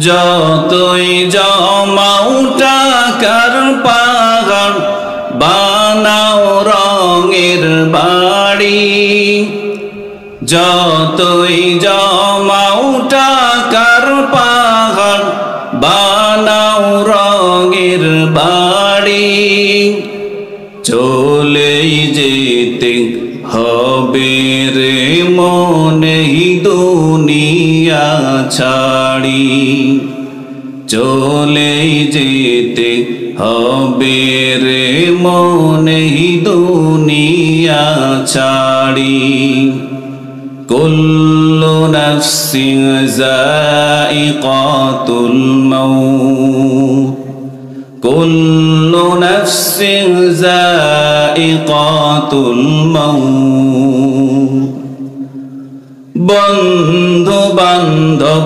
যতই জমাও টাকার পাহাড় বানাও রঙের বাড়ি, যতই জমাও টাকার পাহাড় বানাও রঙের বাড়ি, চলেই যেতে হবে রে মনে দুনিয়া ছাড়ি, চলেই যেতে হবে রে মনে দুনিয়া ছাড়ি। কুল্লু নাফসিন যায়িকাতুল মাউত, কুল্লু নাফসিন যায়িকাতুল মাউত। বন্ধু বান্ধব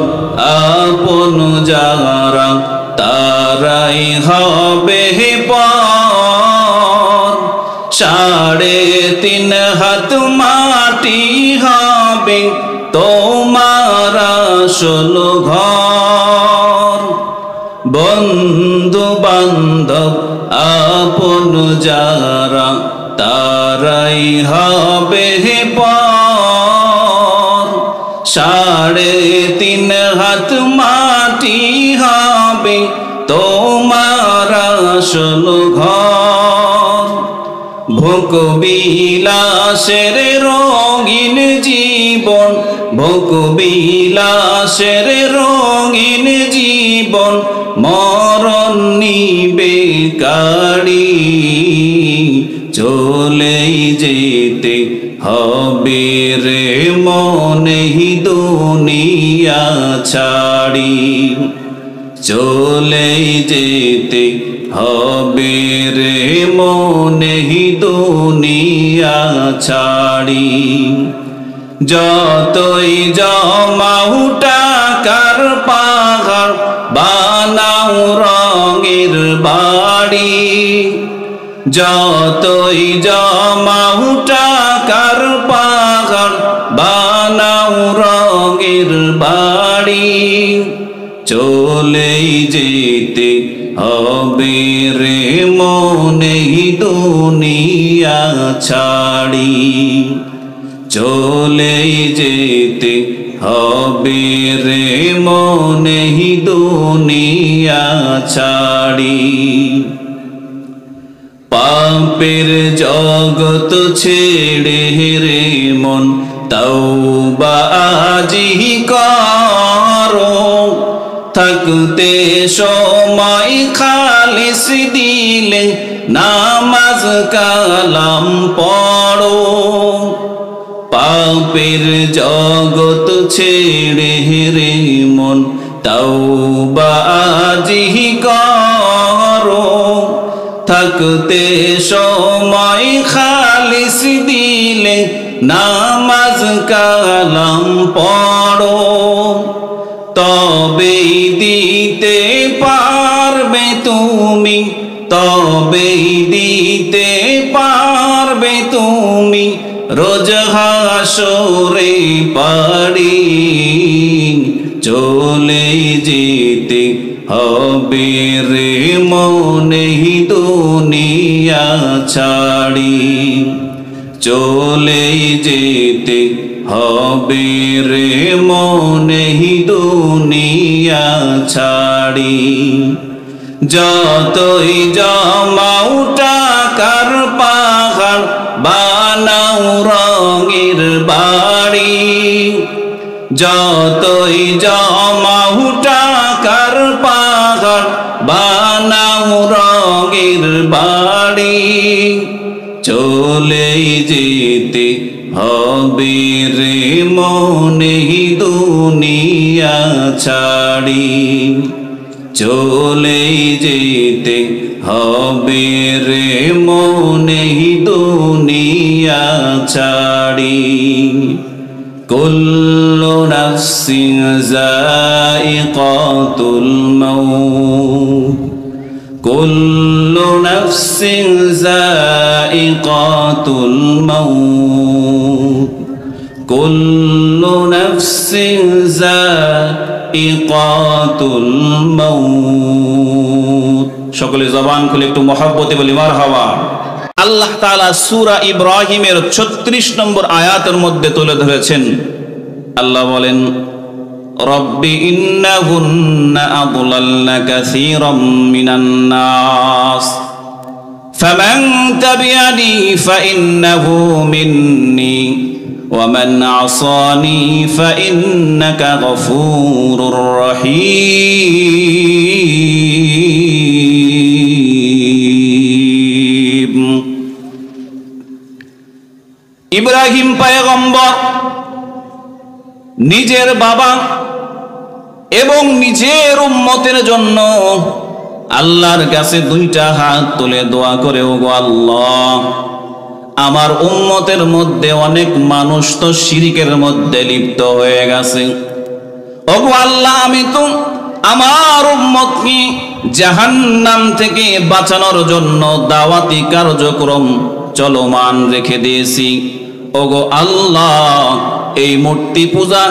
আপন যারা তারাই হবে পর, 3.5 হাত মাটি হবে তোমার আসল ঘর। বন্ধু বান্ধব আপন যারা তারাই হবে পর, 3.5 হাত মাটি হবে তোমার আসল ঘর। ভোগ বিলাসের রঙিন জীবন, ভোগ বিলাসের রঙিন জীবন মরণ নিবে কাড়ি, চলেই যেতে হবে রে মনে দুনিয়া ছাড়ি, চলেই যেতে হবে রে মনে দুনিয়া ছাড়ি। যতই জমাও টাকার পাহাড় বানাও রঙের বাড়ি, যতই জমাও টাকার পাহাড় বানাও রঙের বাড়ি, চলেই যেতে হবে রে মনে দুনিয়া ছাড়ি, চলেই যেতে হবে রে মনে দুনিয়া ছাড়ি। পাপের জগৎ ছেড়ে রে মন তওবা আজি করো, থাকতে সময় খালিস দিলে নামাজ কালাম পড়ো। পাপের জগৎ ছেড়ে রে মন তওবা আজি করো, থাকতে সময় খালিস দিলে নামাজ কালাম পড়ো। তবেই দিতে পারবে তুমি, তবেই দিতে পারবে তুমি রোজ হাসরে পাড়ি, চলেই যেতে হবে রে মনে দুনিয়া ছাড়ি, চলেই যেতে হবে রে মনে দুনিয়া ছাড়ি। যতই জমাও টাকার পাহাড় বানাও রঙের বাড়ি, যতই জমাও টাকার পাহাড় বানাও রঙের বাড়ি, চলেই যেতে হবে রে মনে দুনিয়া ছাড়ি, চলেই যেতে হবে রে মনে দুনিয়া ছাড়ি। কুল্লু নাফসিন যায়িকাতুল মাউত, কুল্লু নাফসিন যায়িকাতুল মাউত, কুল্লু নাফসিন যায়িকাতুল মাউত। সকলে জবান খুলে একটু মহব্বতে বলি মারহাবা। আল্লাহ তাআলা সূরা ইব্রাহিমের 36 নম্বর আয়াতের মধ্যে তুলে ধরেছেন, আল্লাহ বলেন, রব্বি ইন্নাহুন্না আদলালনা কাসীরাম মিনান নাস ফামান তাবিআনি ফাইন্নাহু মিন্নি ওয়া মান আসানি ফাইন্নাকা গফুরুর রহিম। ইব্রাহিম পয়গম্বর নিজের বাবা এবং নিজের উম্মতের জন্য আল্লাহর কাছে দুইটা হাত তুলে দোয়া করে, ওগো আল্লাহ, আমার উম্মতের মধ্যে অনেক মানুষ তো শিরকের মধ্যে লিপ্ত হয়ে গেছে। ওগো আল্লাহ, আমি তো আমার উম্মতকে জাহান্নাম থেকে বাঁচানোর জন্য দাওয়াতি কার্যক্রম চলমান রেখে দিয়েছি। ওগো আল্লাহ, এই মূর্তি পূজা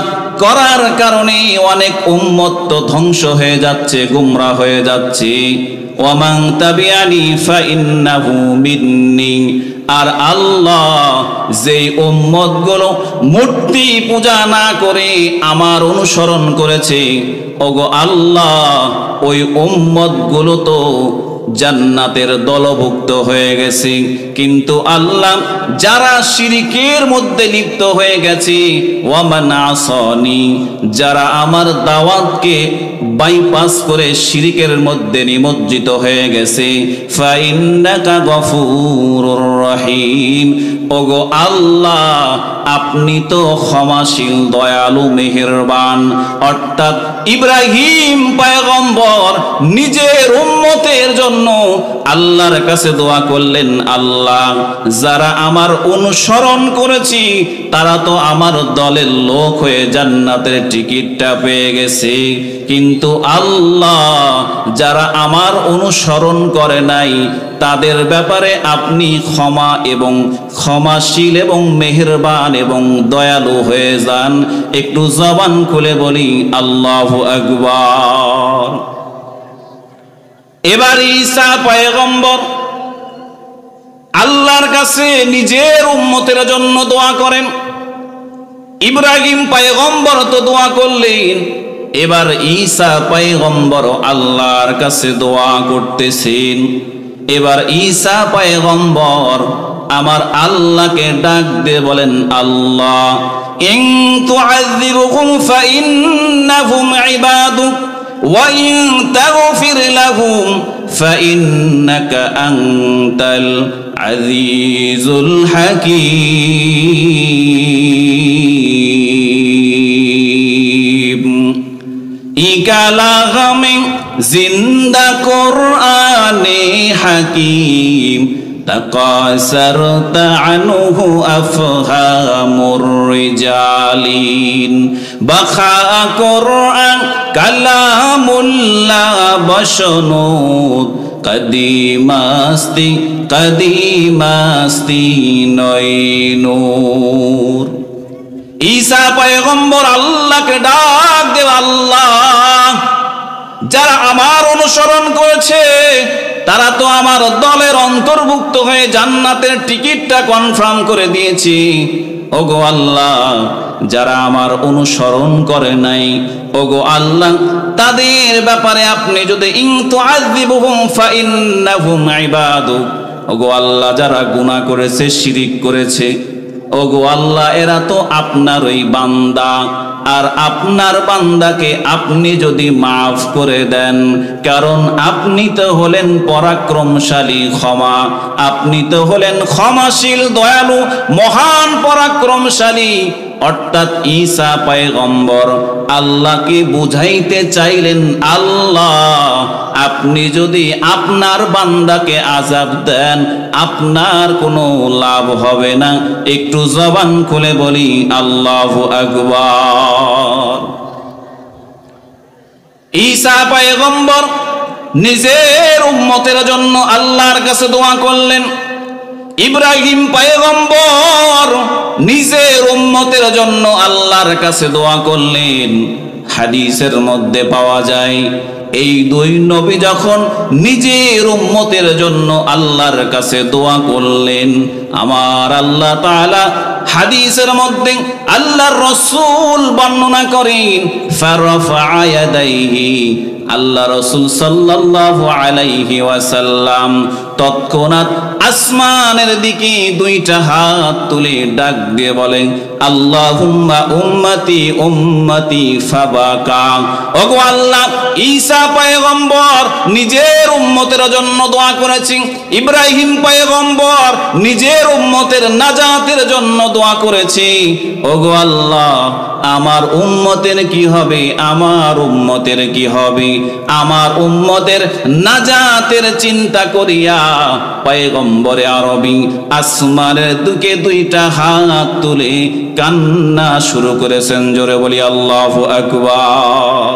করার কারণে অনেক উম্মত তো ধ্বংস হয়ে যাচ্ছে, গুমরা হয়ে যাচ্ছে। ওয়ামান তাবিআনি ফাইন্নাহু মিন্নি, আর আল্লাহ, যেই উম্মতগুলো মূর্তি পূজা না করে আমার অনুসরণ করেছে, ওগো আল্লাহ, ওই উম্মতগুলো তো জান্নাতের দলভুক্ত হয়ে গেছে। কিন্তু আল্লাহ, যারা শিরকের মধ্যে লিপ্ত হয়ে গেছে, ওয়ামান আসানি, যারা আমার দাওয়াতকে বাইপাস করে শিরকের মধ্যে নিমজ্জিত হয়ে গেছে, ফাইন্নাকা গফুরুর রহিম, ওগো আল্লাহ, আপনি তো ক্ষমাশীল, দয়ালু, মেহেরবান। অর্থাৎ ইব্রাহিম পয়গম্বর নিজের উম্মতের জন্য আল্লাহর কাছে দোয়া করলেন, আল্লাহ, যারা আমার অনুসরণ করেছি তারা তো আমার দলের লোক হয়ে জান্নাতের টিকিটটা পেয়ে গেছে, কিন্তু আল্লাহ, যারা আমার অনুসরণ করে নাই তাদের ব্যাপারে আপনি ক্ষমা এবং ক্ষমাশীল এবং মেহেরবান এবং দয়ালু হয়ে যান। একটু জবান খুলে বলি আল্লাহু আকবার। এবার ঈসা পয়গম্বর আল্লাহর কাছে নিজের উম্মতের জন্য দোয়া করেন। ইব্রাহিম পয়গম্বর তো দোয়া করলেন, এবার ঈসা পয়গম্বর আল্লাহর কাছে দোয়া করতেছেন। এবার ঈসা পয়গম্বর আমার আল্লাহকে ডাক দিয়ে বলেন, আল্লাহ, ইন তুআযিবহুম ফাইন্নাহুম ইবাদুক ওয়া ইন তাগফির লাহুম ফাইন্নাকা আনতাল আজিজুল হাকীম। ইকালাগামে জিন্দা কোরআনে হাকীম তাকাসারতা আনহু আফহামুর রিজালিন বাখা কোরআন কালামুল্লাহ বশনুদ কদিমাস্তি নূর। ঈসা পয়গম্বর আল্লাহকে ডাক দেব, আল্লাহ, যারা আমার অনুসরণ করেছে তারা তো আমার দলের অন্তর্ভুক্ত হয়ে জান্নাতের টিকিটটা কনফার্ম করে দিয়েছি। ওগো আল্লাহ, যারা আমার অনুসরণ করে নাই, ওগো আল্লাহ, তাদের ব্যাপারে আপনি যদি ইন তুআযিবহুম ফাইন্নাহুম ইবাদুক, ওগো আল্লাহ, যারা গুনাহ করেছে, শিরিক করেছে, ওগো আল্লাহ, এরা তো আপনারই বান্দা, আর আপনার বান্দাকে আপনি যদি মাফ করে দেন, কারণ আপনি তো হলেন পরাক্রমশালী, ক্ষমা, আপনি তো হলেন ক্ষমাশীল, দয়ালু, মহান পরাক্রমশালী। অর্থাৎ ঈসা পয়গম্বর আল্লাহকে বুঝাইতে চাইলেন, আল্লাহ, আপনি যদি আপনার বান্দাকে আযাব দেন আপনার কোনো লাভ হবে না। একটু জবান খুলে বলি আল্লাহু আকবার। ঈসা পয়গম্বর নিজের উম্মতের জন্য আল্লাহর কাছে দোয়া করলেন। ইব্রাহিম পয়গম্বর নিজের উম্মতের জন্য আল্লাহর কাছে দোয়া করলেন। হাদিসের মধ্যে পাওয়া যায়। এই দুই নবী যখন নিজের উম্মতের জন্য আল্লাহর কাছে দোয়া করলেন, আমার আল্লাহ তাআলা হাদিসের মধ্যে আল্লাহর রাসূল বর্ণনা করেন, ফারাফা ইয়াদাইহি, আল্লাহ রাসূল সাল্লাল্লাহু আলাইহি ওয়াসাল্লাম তৎক্ষণাৎ আসমানের দিকে দুইটা হাত তুলে ডাক দিয়ে বলেন, আল্লাহুম্মা উম্মতি উম্মতি ফাবাকা। ওগো আল্লাহ, ঈসা পয়গম্বর নিজের উম্মতের জন্য দোয়া করেছেন, ইব্রাহিম পয়গম্বর নিজের উম্মতের নাজাতের জন্য দোয়া করেছে। ওগো আল্লাহ, আমার উম্মতের কি হবে, আমার উম্মতের কি হবে? আমার উম্মতের নাজাতের চিন্তা করিয়া পয়গম্বরে আরবি আসমানের দিকে দুইটা হাত তুলে কান্না শুরু করেছেন। জোরে বলি আল্লাহু আকবার।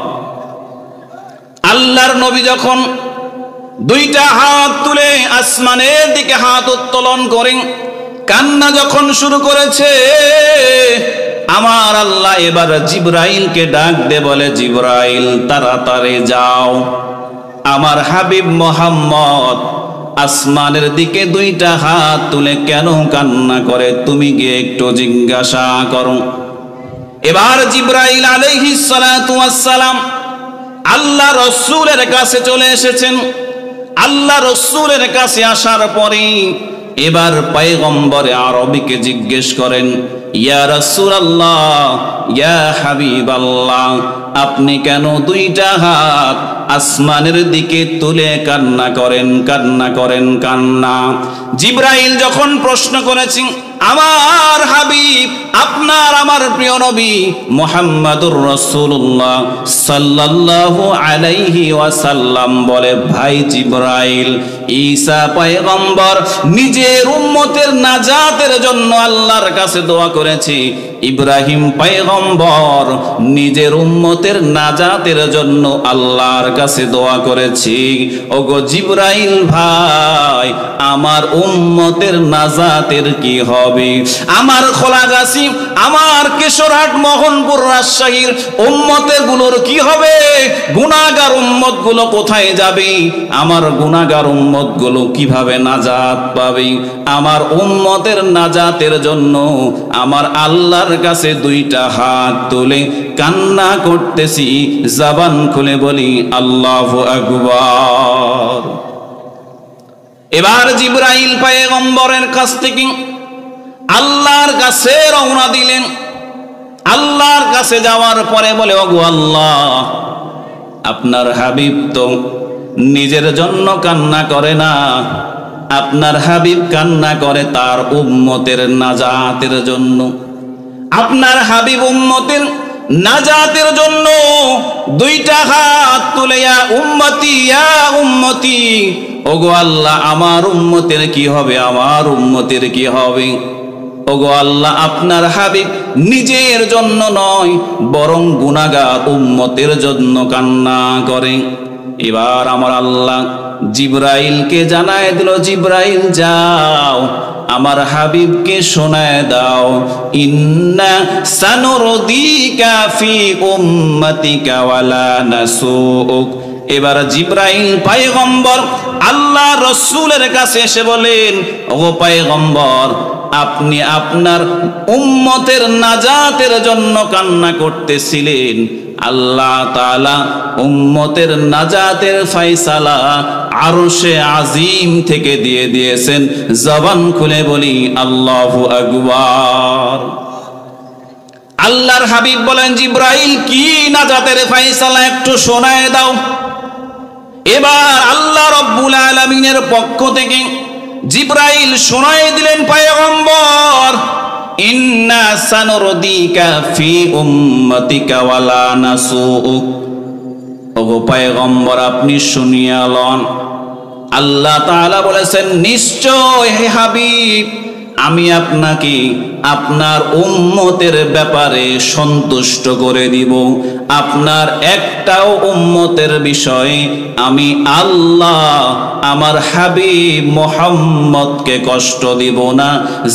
আল্লাহর নবী যখন দুইটা হাত তুলে আসমানের দিকে হাত উত্তোলন করেন, কান্না যখন শুরু করেছে, আমার আল্লাহ এবার জিবরাইলকে ডাক দে বলে, জিবরাইল তাড়াতাড়ি যাও, আমার হাবিব মুহাম্মদ আসমানের দিকে দুইটা হাত তুলে কেন কান্না করে, তুমি গিয়ে একটু জিজ্ঞাসা করো। এবার জিবরাইল আলাইহিস সালাতু ওয়াস সালাম আল্লাহ রাসূলের কাছে চলে এসেছেন। আল্লাহ রাসূলের কাছে আসার পরে এবার পয়গম্বরে আরবিকে জিজ্ঞেস করেন, ইয়া রাসূলুল্লাহ, ইয়া হাবিবাল্লাহ, আপনি কেন দুইটা হাত আসমানের দিকে তুলে কান্না করেন, কান্না করেন, কান্না? জিবরাইল যখন প্রশ্ন করেছেন, আমার হাবিব, আপনার আমার প্রিয় নবী মুহাম্মাদুর রাসূলুল্লাহ সাল্লাল্লাহু আলাইহি ওয়াসাল্লাম বলে, ভাই জিবরাইল, ঈসা পয়গম্বর নিজের উম্মতের নাজাতের জন্য আল্লাহর কাছে দোয়া করেছে, ইব্রাহিম পয়গম্বর নিজের উম্মতের নাজাতের জন্য আল্লাহর কাছে দোয়া করেছি। ওগো জিবরাইল ভাই, আমার উম্মতের নাজাতের কি হবে? আমার খোলাগাছি, আমার কেশরহাট, মোহনপুর, রাজশাহীর উম্মতের গুলোর কি হবে? গুনাহগার উম্মত গুলো কোথায় যাবে? আমার গুনাহগার উম্মত গুলো কিভাবে নাজাত পাবে? আমার উম্মতের নাজাতের জন্য আমার আল্লাহর কাছে দুইটা হাত তুলে কান্না করতেছি, জবান খুলে বলি আল্লাহু আকবার। এবার জিবরাইল পয়গম্বরের কাছ থেকে আল্লাহর কাছে রওনা দিলেন। আল্লাহর কাছে যাওয়ার পরে বলে, ওগো আল্লাহ, আপনার হাবিব তো নিজের জন্য কান্না করে না, আপনার হাবিব কান্না করে তার উম্মতের নাজাতের জন্য। আপনার হাবিব উম্মতের নাজাতের জন্য দুইটা হাত তুলে ইয়া উম্মতি, ইয়া উম্মতি, ওগো আল্লাহ, আমার উম্মতের কি হবে, আমার উম্মতের কি হবে? ওগো আল্লাহ, আপনার হাবিব নিজের জন্য নয়, বরং গুনাহগার উম্মতের জন্য কান্না করে। এবার আমার আল্লাহ জিবরাইলকে জানায় দিল, জিবরাইল যাও, আমার হাবিবকে শোনায় দাও, ইন্না সানুরদিকা ফি উম্মতিকা ওয়ালা নাসুক। এবার জিবরাইল পয়গম্বর আল্লাহ রাসূলের কাছে এসে বলেন, ওগো পয়গম্বর, আপনি আপনার উম্মতের নাজাতের জন্য কান্না করতেছিলেন, আল্লাহ তাআলা উম্মতের নাজাতের ফয়সালা আরশে আজিম থেকে দিয়ে দিয়েছেন। জবান খুলে বলি আল্লাহু আকবার। আল্লাহর হাবিব বলেন, জিবরাইল, কি নাজাতের ফয়সালা একটু শোনায় দাও। এবার আল্লাহ রব্বুল আলামিনের পক্ষ থেকে জিবরাইল শোনায় দিলেন, পয়গম্বর, ইন্না সানুরদিকা ফি উম্মতিকা ওয়ালা নাসুক। ওগো পয়গম্বর, আপনি শুনিয়া লন, আল্লাহ তাআলা বলেছেন, নিশ্চয় হে হাবিব, আমি আপনাকে আপনার উম্মতের ব্যাপারে সন্তুষ্ট করে দিব। আপনার একটাও উম্মতের বিষয়ে আমি আল্লাহ আমার হাবিব মুহাম্মদকে কষ্ট দিব না।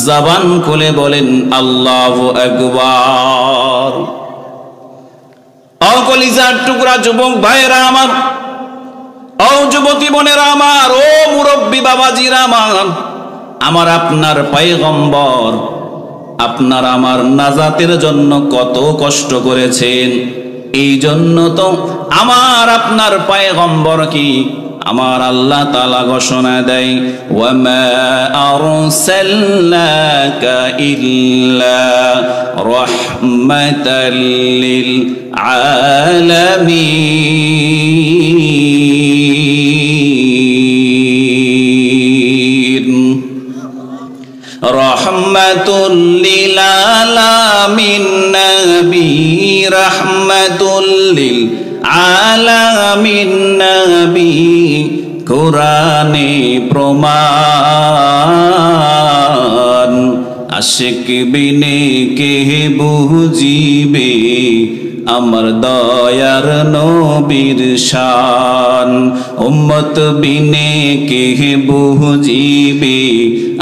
জবান খুলে বলেন আল্লাহু আকবার। ও কলিজার টুকরা যুবক ভাইয়েরা আমার, ও যুবতী বোনেরা আমার, ও মুরব্বী বাবাজিরা আমার আপনার পয়গম্বর আপনার আমার নাজাতের জন্য কত কষ্ট করেছেন। এই জন্য তো আমার আপনার পয়গম্বর কি আমার আল্লাহ তাআলা ঘোষণা দেয়, ওয়ামা আরসালনাকা ইল্লা রাহমাতাল লিল আলামিন, রাহমাতুল লিল আলামিন নবী, রাহমাতুল লিল আলামিন নবী, কোরআনে প্রমাণ। আশিক বিনে কে বুঝিবে আমার দয়ার নবীর শান, উম্মত বিনে কে বুঝিবে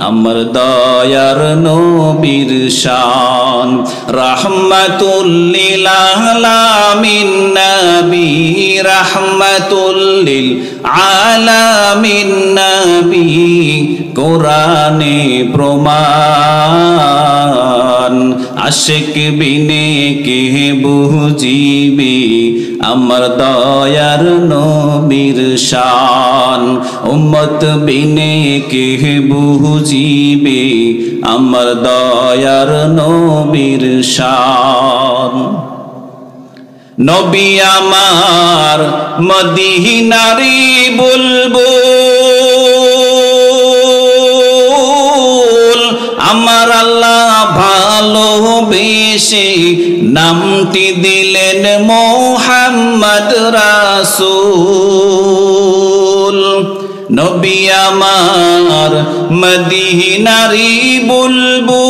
আমার দয়ার নবীর শান। রাহমাতুল লিল আলামিন নবী, রাহমাতুল লিল আলামিন নবী, কোরআনে প্রমাণ। আশিক বিনে কে বুঝিবে আমার দয়ার নবীর শান, উম্মত বিনে কে বুঝিবে আমার দয়ার নবীর শান। নবী আমার মদিনারি বুলবুল, আমার আল্লাহ ভালোবেসে নামটি দিলেন মুহাম্মদ রাসূল। নবী আমার মদিনারি বুলবুল,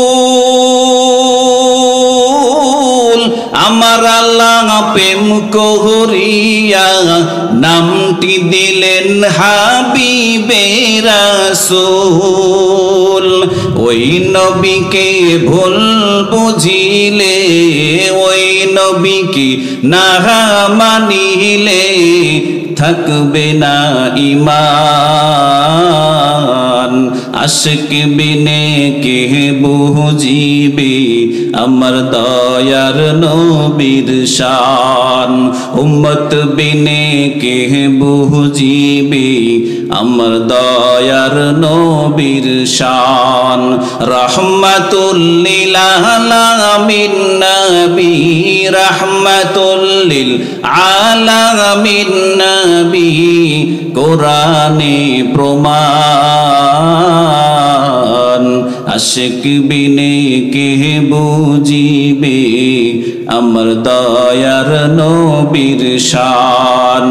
আমার আল্লাহ প্রেম করিয়া নামটি দিলেন হাবিবে রাসূল। ওই নবীকে ভুল বুঝিলে, ওই নবীকে না মানিলে থাকবে না ঈমান। আশিক বিনে কে বুঝিবে আমার দয়ার নবীর শান, উম্মত বিনে কে বুঝিবে আমার দয়ার নবীর শান। রাহমাতুল লিল আলামিন নবী, রাহমাতুল লিল আলামিন নবী, কোরআনে প্রমাণ। আশিক বিনে কে বুঝিবে আমার দয়ার নবীর শান,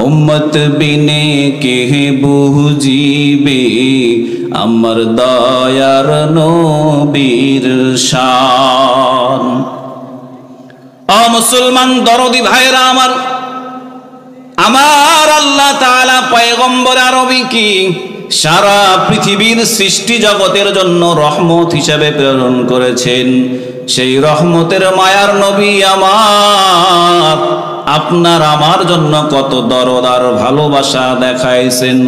উম্মত বিনে কে বুঝিবে আমার দয়ার নবীর শান। ও মুসলমান দরদি ভাইরা আমার, আমার আল্লাহ তাআলা পয়গম্বর আরবী কি সারা পৃথিবীর সৃষ্টি জগতের জন্য রহমত হিসেবে প্রেরণ করেছেন। সেই রহমতের মায়ার নবী আমার আপনার আমার জন্য কত দরদ আর ভালোবাসা দেখাইছেন।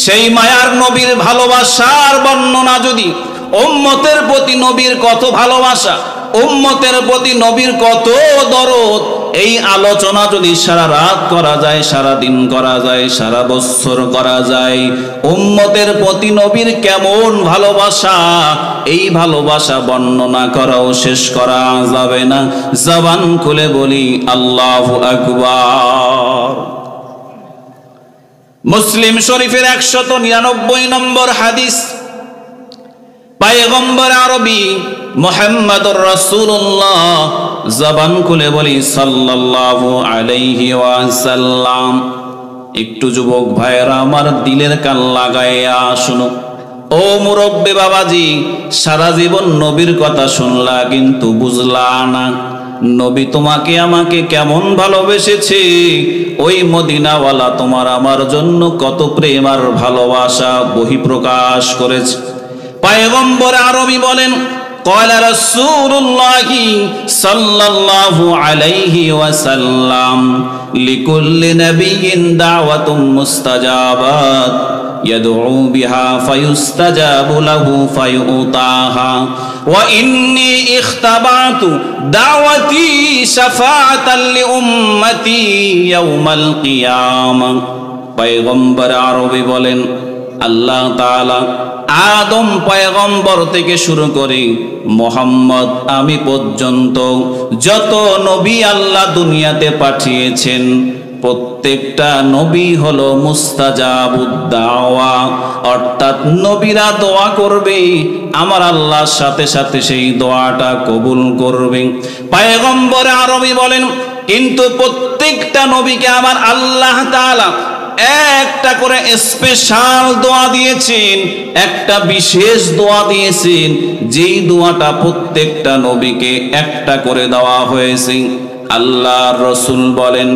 সেই মায়ার নবীর ভালোবাসার বর্ণনা যদি, উম্মতের প্রতি নবীর কত ভালোবাসা, উম্মতের প্রতি নবীর কত দরদ, এই আলোচনা যদি সারা রাত করা যায়, সারা দিন করা যায়, সারা বছর করা যায়, উম্মতের প্রতি নবীর কেমন ভালোবাসা, এই ভালোবাসা বর্ণনা করাও শেষ করা যাবে না। জবান খুলে বলি আল্লাহু আকবার। মুসলিম শরীফের 199 নম্বর হাদিস, পয়গম্বর আরবী মুহাম্মদুর রাসূলুল্লাহ, জবান খুলে বলি সাল্লাল্লাহু আলাইহি ওয়াসাল্লাম। একটু যুবক ভাইরা আমার দিলের কান লাগাইয়া শুনো। ও মুরব্বি বাবাজি, সারা জীবন নবীর কথা শুনলা কিন্তু বুঝলা না নবী তোমাকে আমাকে কেমন ভালোবেসেছে। ওই মদিনাওয়ালা তোমার আমার জন্য কত প্রেম আর ভালোবাসা বহিঃপ্রকাশ করেছে। পয়গম্বর আরবী বলেন, قال رسول الله صلى الله عليه وسلم لكل نبي دعوة مستجابات يدعو بها فيستجاب له فيؤطاها وإني اختبعت دعوتي شفاعة لأمتي يوم القيامة পয়গম্বর আরবি বলেন আল্লাহ তাআলা আদম পয়গম্বর থেকে শুরু করে মুহাম্মদ আমি পর্যন্ত যত নবী আল্লাহ দুনিয়াতে পাঠিয়েছেন প্রত্যেকটা নবী হলো মুস্তাজাবুদ দাওয়া, অর্থাৎ নবীরা দোয়া করবে আমার আল্লাহর সাথে সাথে সেই দোয়াটা কবুল করবে। পয়গম্বর আরবি বলেন কিন্তু প্রত্যেকটা নবীকে আমার আল্লাহ তাআলা একটা করে স্পেশাল দোয়া দিয়েছেন, একটা বিশেষ দোয়া দিয়েছেন, যেই দোয়াটা প্রত্যেকটা নবীকে একটা করে দেওয়া হয়েছে। আল্লাহর রাসূল বলেন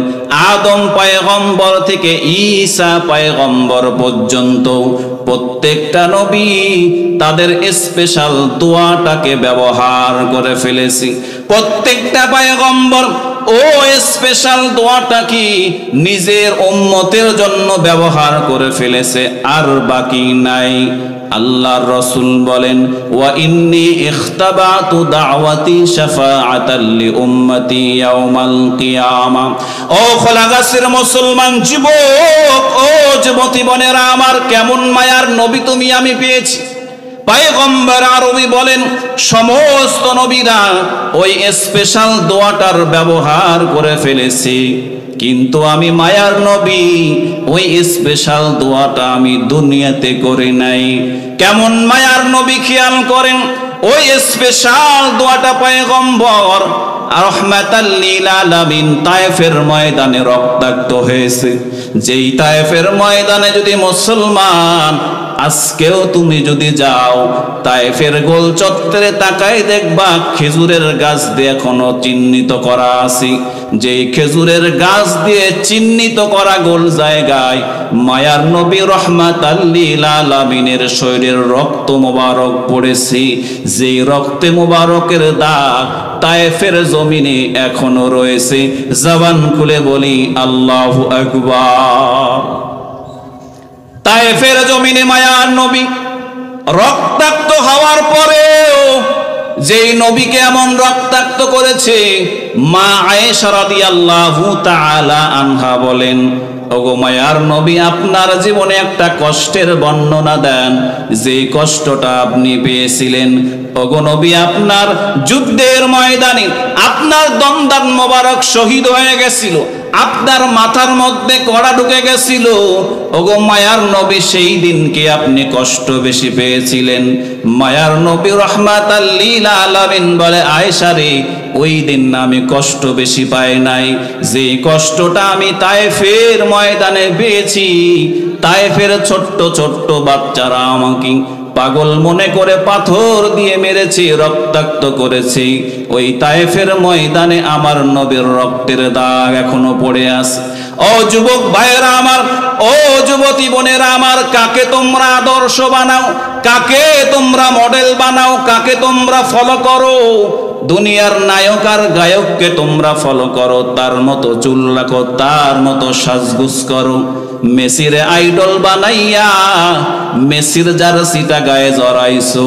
আদম পয়গম্বর থেকে ঈসা পয়গম্বর পর্যন্ত প্রত্যেকটা নবী তাদের স্পেশাল দোয়াটাকে ব্যবহার করে ফেলেছে। প্রত্যেকটা পয়গম্বর ও স্পেশাল দোয়াটা কি নিজের উম্মতের জন্য ব্যবহার করে ফেলেছে, আর বাকি নাই। আল্লাহর রাসূল বলেন ওয়া ইন্নী ইখতাবাতু দাওয়াতি শাফাআতাল লিউম্মতি ইয়াউমাল কিয়ামা। ও খোলাগাছের মুসলমান যুবক ও যুবতী বোনেরা আমার, কেমন মায়ার নবী তুমি আমি পেয়েছি। পয়গম্বর আরবি বলেন সমস্ত নবীরা ওই স্পেশাল দোয়াটার ব্যবহার করে ফেলেছি, কিন্তু আমি মায়ার নবী ওই স্পেশাল দোয়াটা আমি দুনিয়াতে করি নাই। কেমন মায়ার নবী খেয়াল করেন, ওই স্পেশাল দোয়াটা পয়গম্বর রাহমাতাল লিল আলামিন তায়েফের ময়দানে রক্তাক্ত হয়েছে। যেই তায়েফের ময়দানে যদি মুসলমান আজকেও তুমি যদি যাও তায়েফের গোল চত্বরে তাকাই দেখবা খেজুরের গাছ দিয়ে এখনো চিহ্নিত করা আছে। যেই খেজুরের গাছ দিয়ে চিহ্নিত করা গোল জায়গায় মায়ার নবী রাহমাতাল লিল আলামিনের শরীরের রক্ত মোবারক পড়েছে। যেই রক্তে মোবারকের দাগ তায়েফের জমিনে এখনো রয়েছে। জবান খুলে বলি আল্লাহু আকবার। তায়েফের জমিনে মায়ার নবী রক্তাক্ত হওয়ার পরেও যেই নবীকে এমন রক্তাক্ত করেছে, মা আয়েশা রাদিয়াল্লাহু তাআলা আনহা বলেন ওগো মায়ার নবী আপনার জীবনে একটা কষ্টের বর্ণনা দেন, যে কষ্টটা আপনি পেয়েছিলেন। ওগো নবী আপনার যুদ্ধের ময়দানে আপনার দন্দান মোবারক শহীদ হয়ে গেছিল, আপনার মাথার মধ্যে কড়া ঢুকে গেছিল। ওগো মায়ার নবী সেই দিনকে আপনি কষ্ট বেশি পেয়েছিলেন। মায়ার নবী রাহমাতাল লিল আলামিন বলে আয়েশা রে ওই দিন আমি কষ্ট বেশি পাই নাই, যে কষ্টটা আমি তায়েফের ময়দানে পেয়েছি। তায়েফের ছোট্ট ছোট্ট বাচ্চারা আমাকে পাগল মনে করে পাথর দিয়ে মেরেছে, রক্তাক্ত করেছে। ওই তায়েফের ময়দানে আমার নবীর রক্তের দাগ এখনো পড়ে আছে। ও যুবক ভাইয়েরা আমার, ও যুবতী বোনেরা আমার, কাকে তোমরা আদর্শ বানাও, কাকে তোমরা মডেল বানাও, কাকে তোমরা ফলো করো? দুনিয়ার নায়ক আর গায়ককে তোমরা ফলো করো, তার মতো চুল রাখো, তার মতো সাজগুজ করো। মেসির আইডল বানাইয়া মেসির জার্সিটা গায়ে জড়াইছো,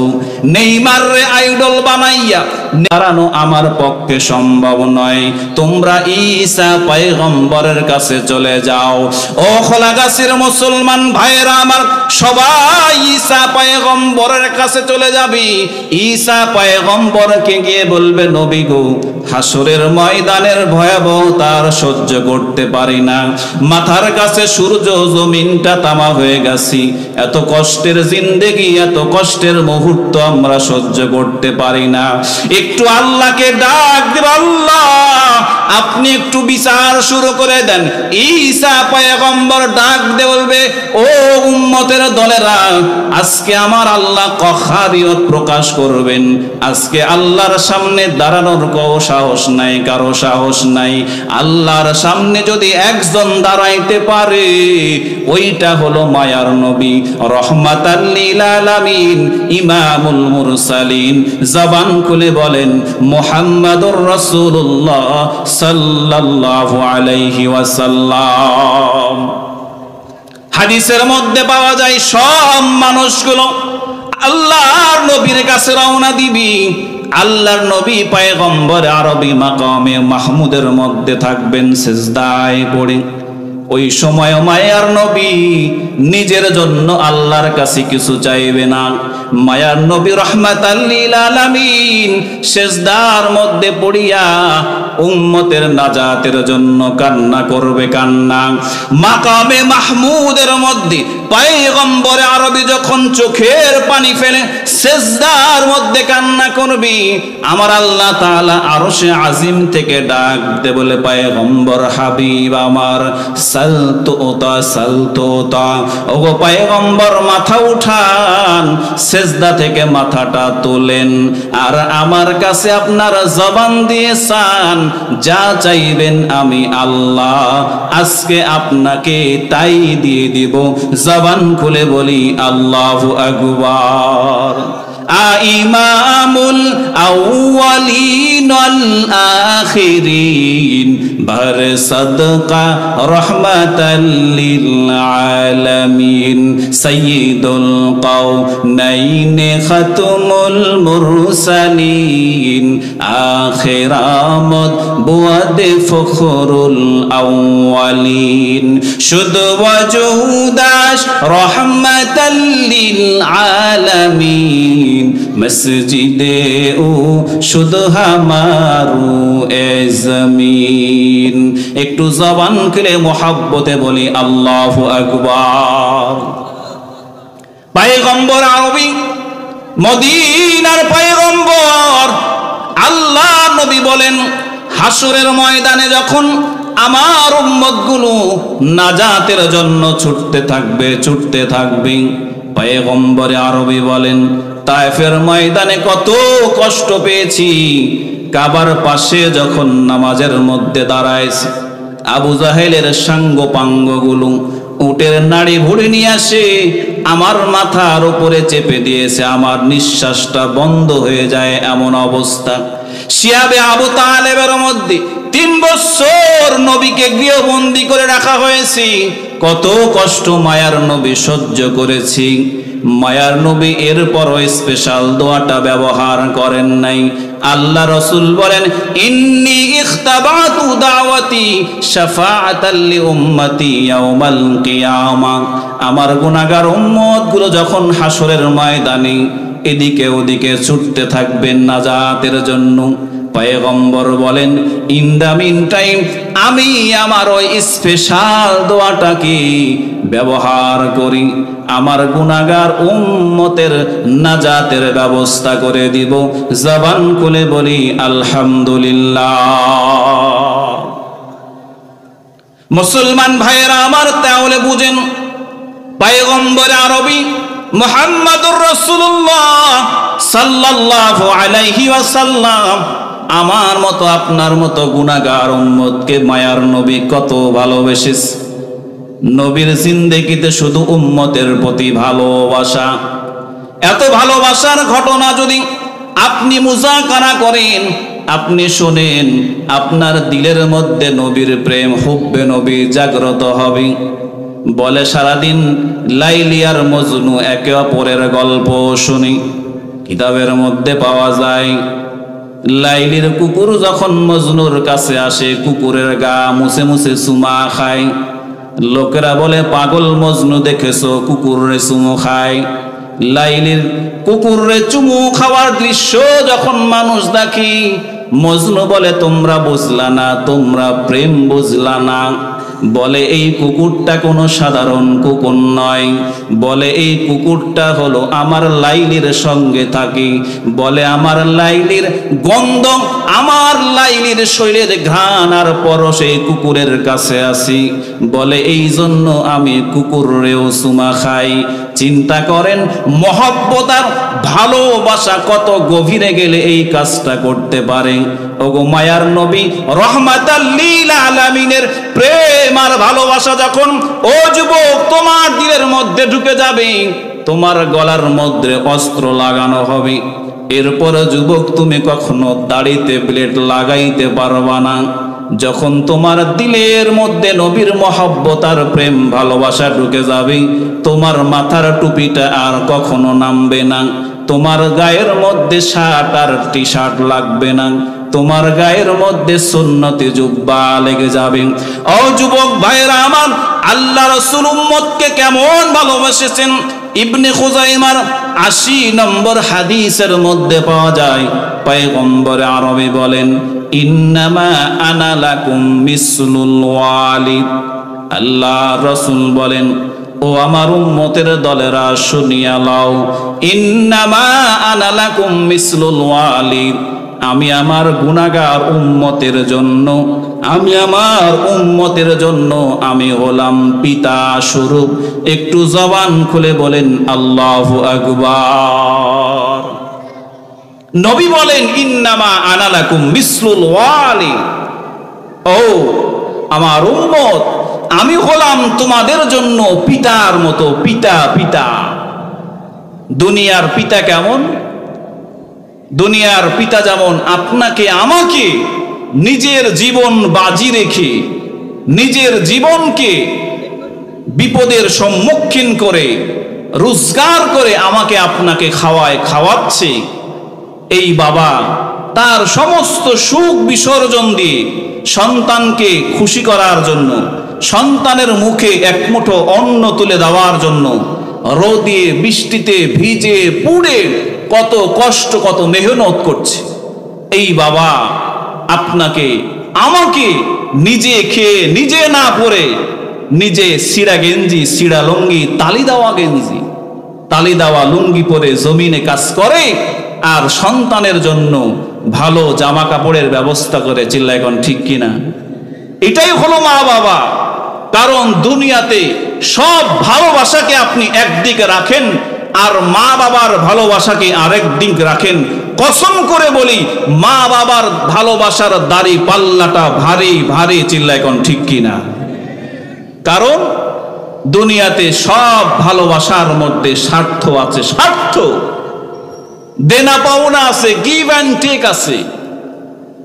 নেইমার রে আইডল বানাইয়া দাঁড়ানো আমার পক্ষে সম্ভব নয়। তোমরা ঈসা পয়গম্বরের কাছে চলে যাও। ও খোলাগাছের মুসলমান ভাইয়েরা আমার, সবাই ঈসা পয়গম্বরের কাছে চলে যাবি। ঈসা পয়গম্বরকে গিয়ে বলবে নবী গো হাসরের ময়দানের ভয়াবহতা আর সহ্য করতে পারি না, মাথার কাছে সূর্য জমিনটা তামা হয়ে গেছি, এত কষ্টের জিন্দেগি, এত কষ্টের মুহূর্ত আমরা সহ্য করতে পারি না। একটু আল্লাহকে ডাক দেব, আল্লাহ আপনি একটু বিচার শুরু করে দেন। ঈসা পয়গম্বর ডাক দিয়ে বলবে ও উম্মতের দলেরা, আজকে আমার আল্লাহ কখারিয়ত প্রকাশ করবেন। আজকে আল্লাহর সামনে সামনে দাঁড়ানোর কারো সাহস নাই, কারো সাহস নাই। আল্লাহর সামনে যদি একজন দাঁড়াইতে পারে, ওইটা হলো মায়ার নবী, রহমাতাল লিল আলামিন, ইমামুল মুরসালিন। জবান খুলে বলেন মুহাম্মাদুর রাসূলুল্লাহ সাল্লাল্লাহু আলাইহি ওয়াসাল্লাম। হাদিসের মধ্যে পাওয়া যায় সব মানুষগুলো আল্লাহর নবীর কাছে রওনা দিবি। আল্লাহর নবী পয়গম্বর আরবি মাকামে মাহমুদের মধ্যে থাকবেন সিজদায় পড়ে। ওই সময় মায়ার নবী নিজের জন্য আল্লাহর কাছে কিছু চাইবে না। মায়ার নবী রহমাতাল লিল আলামিন সিজদার মধ্যে পড়িয়া উম্মতের নাজাতের জন্য কান্না করবে, কান্না। মাকামে মাহমুদের মধ্যে পয়গম্বর আরবি যখন চোখের পানি ফেলে সিজদার মধ্যে কান্না করবি, আমার আল্লাহ তাআলা আরশে আজিম থেকে ডাক দে বলে, পয়গম্বর হাবিব আমার, সালতুতা সালতুতা। ওগো পয়গম্বর মাথা উঠান, সিজদা থেকে মাথাটা তোলেন, আর আমার কাছে আপনার জবান দিয়ে চান, যা চাইবেন আমি আল্লাহ আজকে আপনাকে তাই দিয়ে দিব। জবান খুলে বলি আল্লাহু আকবার। ইমামুল আউয়ালিন ওয়াল আখিরিন ভর সদকা রহমাতাল লিল আলামিন সাইয়্যিদুল কাউনাইন খাতুমুল মুরসালিন আখিরামত বুয়াদ ফখরুল আউয়ালিন শুধু ওয়াজুদাস রহমাতাল লিল আলামিন মসজিদে ও শুধু হামারু এ জমিন। একটু জবান খুলে মোহাব্বতে বলি আল্লাহু আকবার। পয়গম্বর আরবি, মদিনার পয়গম্বর আল্লাহ নবী বলেন, হাসরের ময়দানে যখন আমার উম্মতগুলো নাজাতের জন্য ছুটতে থাকবে, ছুটতে থাকবে, পয়গম্বর আরবি বলেন, তায়েফের ময়দানে কত কষ্ট পেয়েছি। কাবার পাশে যখন নামাজের মধ্যে দাঁড়াইছি, আবু জাহেলের সাঙ্গ পাঙ্গগুলো উটের নাড়ি ভুড়ি নিয়ে আসে আমার মাথার উপরে চেপে দিয়েছে, আমার নিঃশ্বাসটা বন্ধ হয়ে যায় এমন অবস্থা। শিয়াবে আবু তালেবের মধ্যে 3 বছর নবীকে গৃহবন্দী করে রাখা হয়েছে। কত কষ্ট মায়ার নবী সহ্য করেছি। মায়ার নবী এরপরও স্পেশাল দোয়াটা ব্যবহার করেন নাই। আল্লাহ রাসূল বলেন, ইন্নী ইখতাবাতু দাওয়াতি শাফাআতাল লি উম্মতি ইয়াউমাল কিয়ামা। আমার গুনাহগার উম্মতগুলো যখন হাসরের ময়দানে এদিকে ওদিকে ছুটতে থাকবেন নাজাতের জন্য, পয়গম্বর বলেন, ইন দা মিন টাইম আমি আমার ওই স্পেশাল দোয়াটাকে ব্যবহার করি, আমার গুনাহগার উম্মতের নাজাতের ব্যবস্থা করে দিব। জবান খুলে বলি আলহামদুলিল্লাহ। মুসলমান ভাইয়েরা আমার, তাহলে বুঝেন পয়গম্বর আরবি মুহাম্মাদুর রাসূলুল্লাহ সাল্লাল্লাহু আলাইহি ওয়াসাল্লাম আমার মতো আপনার মতো গুনাহগার উম্মতকে মায়ার নবী কত ভালোবেসেছে। নবীর জিন্দেগিতে শুধু উম্মতের প্রতি ভালোবাসা। এত ভালোবাসার ঘটনা যদি আপনি মুযাকারা করেন, আপনি শোনেন, আপনার দিলের মধ্যে নবীর প্রেম, হুব্বে নবী জাগ্রত হবে। বলে সারাদিন লাইলি আর মজনু একে অপরের গল্প শুনি, কিতাবের মধ্যে পাওয়া যায়। লাইলির কুকুর যখন মজনুর কাছে আসে, কুকুরের গা মুছে মুছে চুমা খায়। লোকেরা বলে, পাগল মজনু দেখেছো কুকুরে চুমু খায়। লাইলির কুকুরে চুমু খাওয়ার দৃশ্য যখন মানুষ দেখি, মজনু বলে, তোমরা বুঝলা না, তোমরা প্রেম বুঝলা না। বলে এই কুকুরটা কোনো সাধারণ কুকুর নয়, বলে এই কুকুরটা হলো আমার লাইলির সঙ্গে থাকে, বলে আমার লাইলির গন্ধ, আমার লাইলির শরীরের ঘ্রাণ আর পরশে কুকুরের কাছে আসি, বলে এই জন্য আমি কুকুরেও চুমা খাই। চিন্তা করেন মহব্বত আর ভালোবাসা কত গভীরে গেলে এই কাজটা করতে পারে। ওগো মায়ার নবী রহমাতাল লিল আলামিনের প্রেম আর ভালোবাসা যখন ও যুবক তোমার দিলের মধ্যে ঢুকে যাবে, তোমার গলার মধ্যে অস্ত্র লাগানো হবে, এরপর যুবক তুমি কখনো দাড়িতে ব্লেড লাগাইতে পারবা না। যখন তোমার দিলের মধ্যে নবীর মহব্বত আর প্রেম ভালোবাসা ঢুকে যাবে, তোমার মাথার টুপিটা আর কখনো নামবে না, তোমার গায়ের মধ্যে শার্ট আর টি শার্ট লাগবে না, তোমার গায়ের মধ্যে সুন্নতি জুব্বা লেগে যাবে। ও যুবক ভাইরা আমার, আল্লাহ রাসূল উম্মতকে কেমন ভালোবাসেছেন ইবনে খুজাইমার ৮০ নম্বর হাদিসের মধ্যে পাওয়া যায়। পয়গম্বর আরবি বলেন, ইন্নামা আনা লাকুম মিসলুল ওয়ালিদ। আল্লাহ রাসূল বলেন, ও আমার উম্মতের দলেরা শুনিয়া লও, ইন্নামা আনা লাকুম মিসলুল ওয়ালিদ, আমি আমার গুনাহগার উম্মতের জন্য, আমি আমার উম্মতের জন্য আমি হলাম পিতা স্বরূপ। একটু জবান খুলে বলেন আল্লাহু আকবার। নবী বলেন ইন্নামা আনা লাকুম মিসলুল ওয়ালিদ, ও আমার উম্মত আমি হলাম তোমাদের জন্য পিতার মতো, পিতা পিতা। দুনিয়ার পিতা কেমন? দুনিয়ার পিতা যেমন আপনাকে আমাকে নিজের জীবন বাজি রেখে, নিজের জীবনকে বিপদের সম্মুখীন করে রোজগার করে আমাকে আপনাকে খাওয়ায়, খাওয়াচ্ছে, এই বাবা তার সমস্ত সুখ বিসর্জন দিয়ে সন্তানকে খুশি করার জন্য, সন্তানের মুখে এক মুঠো অন্ন তুলে দেওয়ার জন্য রোদে বৃষ্টিতে ভিজে পুড়ে কত কষ্ট কত মেহনত করছে। এই বাবা আপনাকে আমাকে নিজে খেয়ে নিজে না পরে, নিজে সিরা গেঞ্জি সিরা লুঙ্গি তালি দেওয়া গেঞ্জি তালি দেওয়া লুঙ্গি পরে জমিনে কাজ করে আর সন্তানের জন্য ভালো জামা কাপড়ের ব্যবস্থা করে। চিল্লায় এখন ঠিক কিনা? এটাই হলো মা বাবা। কারণ দুনিয়াতে সব ভালোবাসাকে আপনি একদিকে রাখেন আর মা বাবার ভালোবাসাকে আরেক দিক রাখেন। কসম করে বলি মা বাবার ভালোবাসার দাড়ি পাল্লাটা ভারী ভারী। চিল্লায় এখন ঠিক কিনা? কারণ দুনিয়াতে সব ভালোবাসার মধ্যে স্বার্থ আছে, স্বার্থ, দেনা পাওনা আছে, গিভ অ্যান্ড টেক আছে।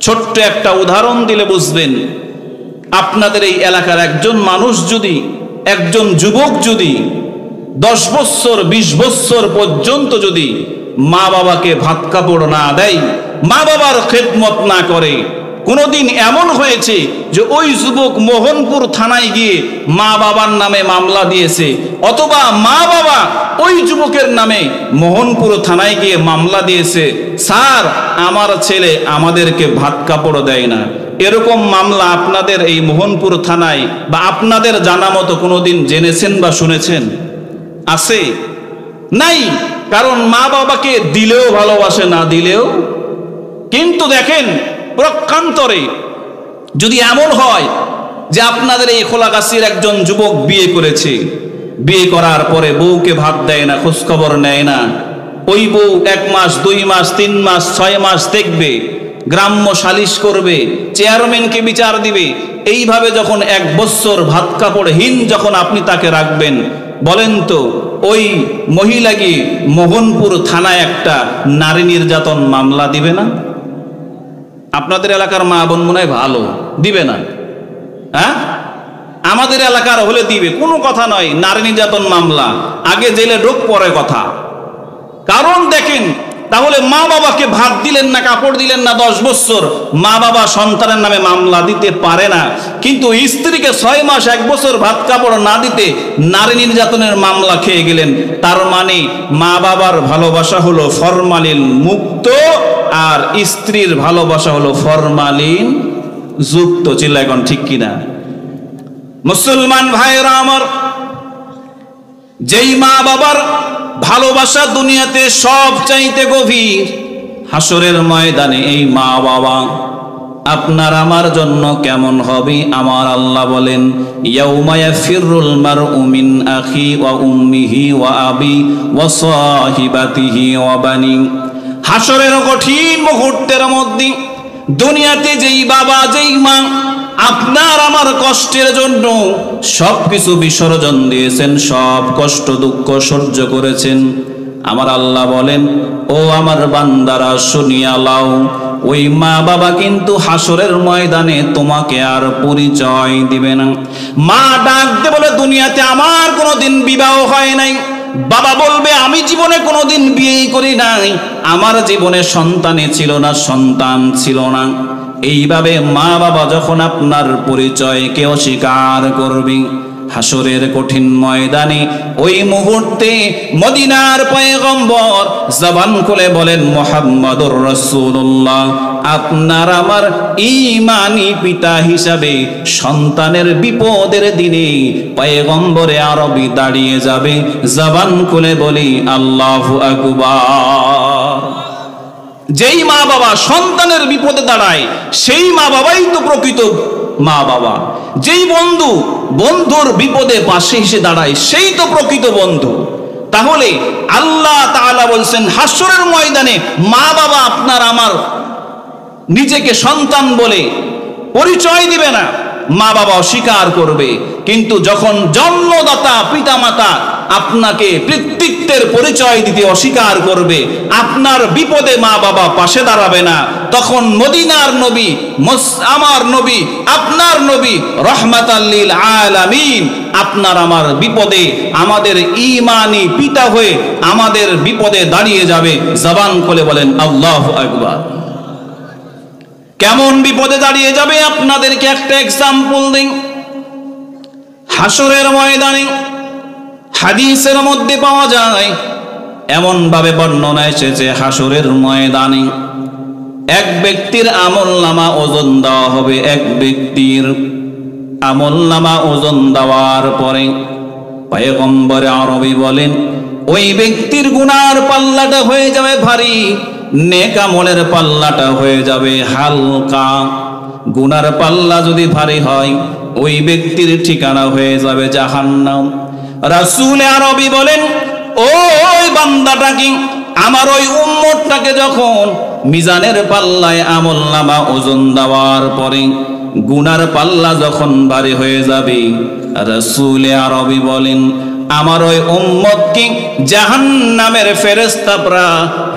ছোট্ট একটা উদাহরণ দিলে বুঝবেন। আপনাদের এই এলাকার একজন মানুষ যদি, একজন যুবক যদি 10 বছর 20 বছর পর্যন্ত যদি মা বাবাকে ভাত কাপড় না দেয়, মা বাবার খেদমত না করে, কোনোদিন এমন হয়েছে যে ওই যুবক মোহনপুর থানায় গিয়ে মা বাবার নামে মামলা দিয়েছে, অথবা মা বাবা ওই যুবকের নামে মোহনপুর থানায় গিয়ে মামলা দিয়েছে, স্যার আমার ছেলে আমাদেরকে ভাত কাপড় দেয় না, এরকম মামলা আপনাদের এই মোহনপুর থানায় বা আপনাদের জানা মতো কোনোদিন জেনেছেন বা শুনেছেন? আছে? নাই। কারণ মা বাবাকে দিলেও ভালোবাসে, না দিলেও। কিন্তু দেখেন প্রকান্তরে যদি এমন হয় যে আপনাদের এই খোলাগাছির একজন যুবক বিয়ে করেছে, বিয়ে করার পরে বউকে ভাত দেয় না, খোঁজখবর নেয় না, ওই বউ 1 মাস 2 মাস 3 মাস 6 মাস দেখবে, গ্রাম্য সালিশ করবে, চেয়ারম্যানকে বিচার দিবে, এইভাবে যখন 1 বছর ভাত কাপড়হীন যখন আপনি তাকে রাখবেন, বলেন তো ওই মহিলা গিয়ে মোহনপুর থানায় একটা নারী নির্যাতন মামলা দিবে না? আপনাদের এলাকার মা বোন মনে হয় ভালো, দিবে না? হ্যাঁ, আমাদের এলাকার হলে দিবে, কোনো কথা নয়। নারী নির্যাতন মামলা আগে জেলে ঢোক পরে কথা। কারণ দেখেন, তাহলে মা বাবাকে ভাত দিলেন না, কাপড় দিলেন না 10 বছর, মা বাবা সন্তানের নামে মামলা দিতে পারে না। কিন্তু স্ত্রীকে 6 মাস 1 বছর ভাত কাপড় না দিতে নারী নির্যাতনের মামলা খেয়ে গেলেন। তার মানে মা বাবার ভালোবাসা হলো ফরমালিন মুক্ত আর স্ত্রীর ভালোবাসা হলো ফরমালিন যুক্ত। চিল্লা এখন ঠিক কিনা? মুসলমান ভাইরা আমার, যেই মা বাবার ভালোবাসা দুনিয়াতে সব চাইতে গভীর, হাসরের ময়দানে এই মা বাবা আপনার আমার জন্য কেমন হবে? আমার আল্লাহ বলেন, ইয়াউমা ইয়াফিরুল মারউ মিন আখি ওয়া উম্মিহি ওয়া আবি ওয়া সাহিবাতিহি ওয়া বানি। হাসরের কঠিন মুহূর্তের মধ্যে দুনিয়াতে যেই বাবা যেই মা আপনার আমার কষ্টের জন্য সবকিছু বিসর্জন দিয়েছেন, সব কষ্ট দুঃখ সহ্য করেছেন, আমার আল্লাহ বলেন, ও আমার বান্দারা শুনিয়া লাও, ওই মা বাবা কিন্তু হাসরের ময়দানে তোমাকে আর পরিচয় দিবে না। মা ডাকতে বলে, দুনিয়াতে আমার কোনোদিন বিবাহ হয় নাই। বাবা বলবে, আমি জীবনে কোনোদিন বিয়ে করি নাই, আমার জীবনে সন্তানই ছিল না, সন্তান ছিল না। এইভাবে মা বাবা যখন আপনার পরিচয়কে অস্বীকার করবে, হাসরের কঠিন ময়দানে ওই মুহূর্তে মদিনার পয়গম্বর জবান খুলে বলেন, মুহাম্মাদুর রাসূলুল্লাহ, আপনার আমার ঈমানি পিতা হিসাবে সন্তানের বিপদের দিনে পয়গম্বরে আরবি দাঁড়িয়ে যাবে, জবান খুলে বলি আল্লাহু আকবার। যেই মা বাবা সন্তানের বিপদে দাঁড়ায়, সেই মা বাবাই তো প্রকৃত মা বাবা। যেই বন্ধু বন্ধুর বিপদে পাশে এসে দাঁড়ায়, সেই তো প্রকৃত বন্ধু। তাহলে আল্লাহ তাআলা বলছেন, হাসরের ময়দানে মা বাবা আপনার আমার নিজেকে সন্তান বলে পরিচয় দিবে না, মা বাবা অস্বীকার করবে। কিন্তু যখন জন্মদাতা পিতামাতা আপনাকে পিতৃত্বের পরিচয় দিতে অস্বীকার করবে, আপনার বিপদে মা বাবা পাশে দাঁড়াবে না, তখন মদিনার নবী, আমার নবী, আপনার নবী রহমাতাল লিল আলামিন আপনার আমার বিপদে আমাদের ঈমানি পিতা হয়ে আমাদের বিপদে দাঁড়িয়ে যাবে। জবান খুলে বলেন আল্লাহু আকবার। কেমন বিপদে দাঁড়িয়ে যাবে আপনাদেরকে একটা এক্সাম্পল দিই। হাসরের ময়দানে হাদিসের মধ্যে পাওয়া যায়, এমন ভাবে বর্ণনা এসেছে, হাসরের ময়দানে এক ব্যক্তির আমলনামা ওজন দেওয়া হবে। এক ব্যক্তির আমলনামা ওজন দেওয়ার পরে পয়গম্বরে আরবি বলেন, ওই ব্যক্তির গুনার পাল্লাটা হয়ে যাবে ভারী, নেক আমলের পাল্লাটা হয়ে যাবে হালকা। গুনার পাল্লা যদি ভারী হয়, ওই ব্যক্তির ঠিকানা হয়ে যাবে জাহান্নাম। রাসূল আরবি বলেন, ওই বান্দাটাকে, আমার ওই উম্মতটাকে যখন মিজানের পাল্লায় আমলনামা ওজন দেওয়ার পরে গুনার পাল্লা যখন ভারী হয়ে যাবে, রাসূল আরবি বলেন, আমার ওই উম্মতকে জাহান্নামের ফেরেশতারা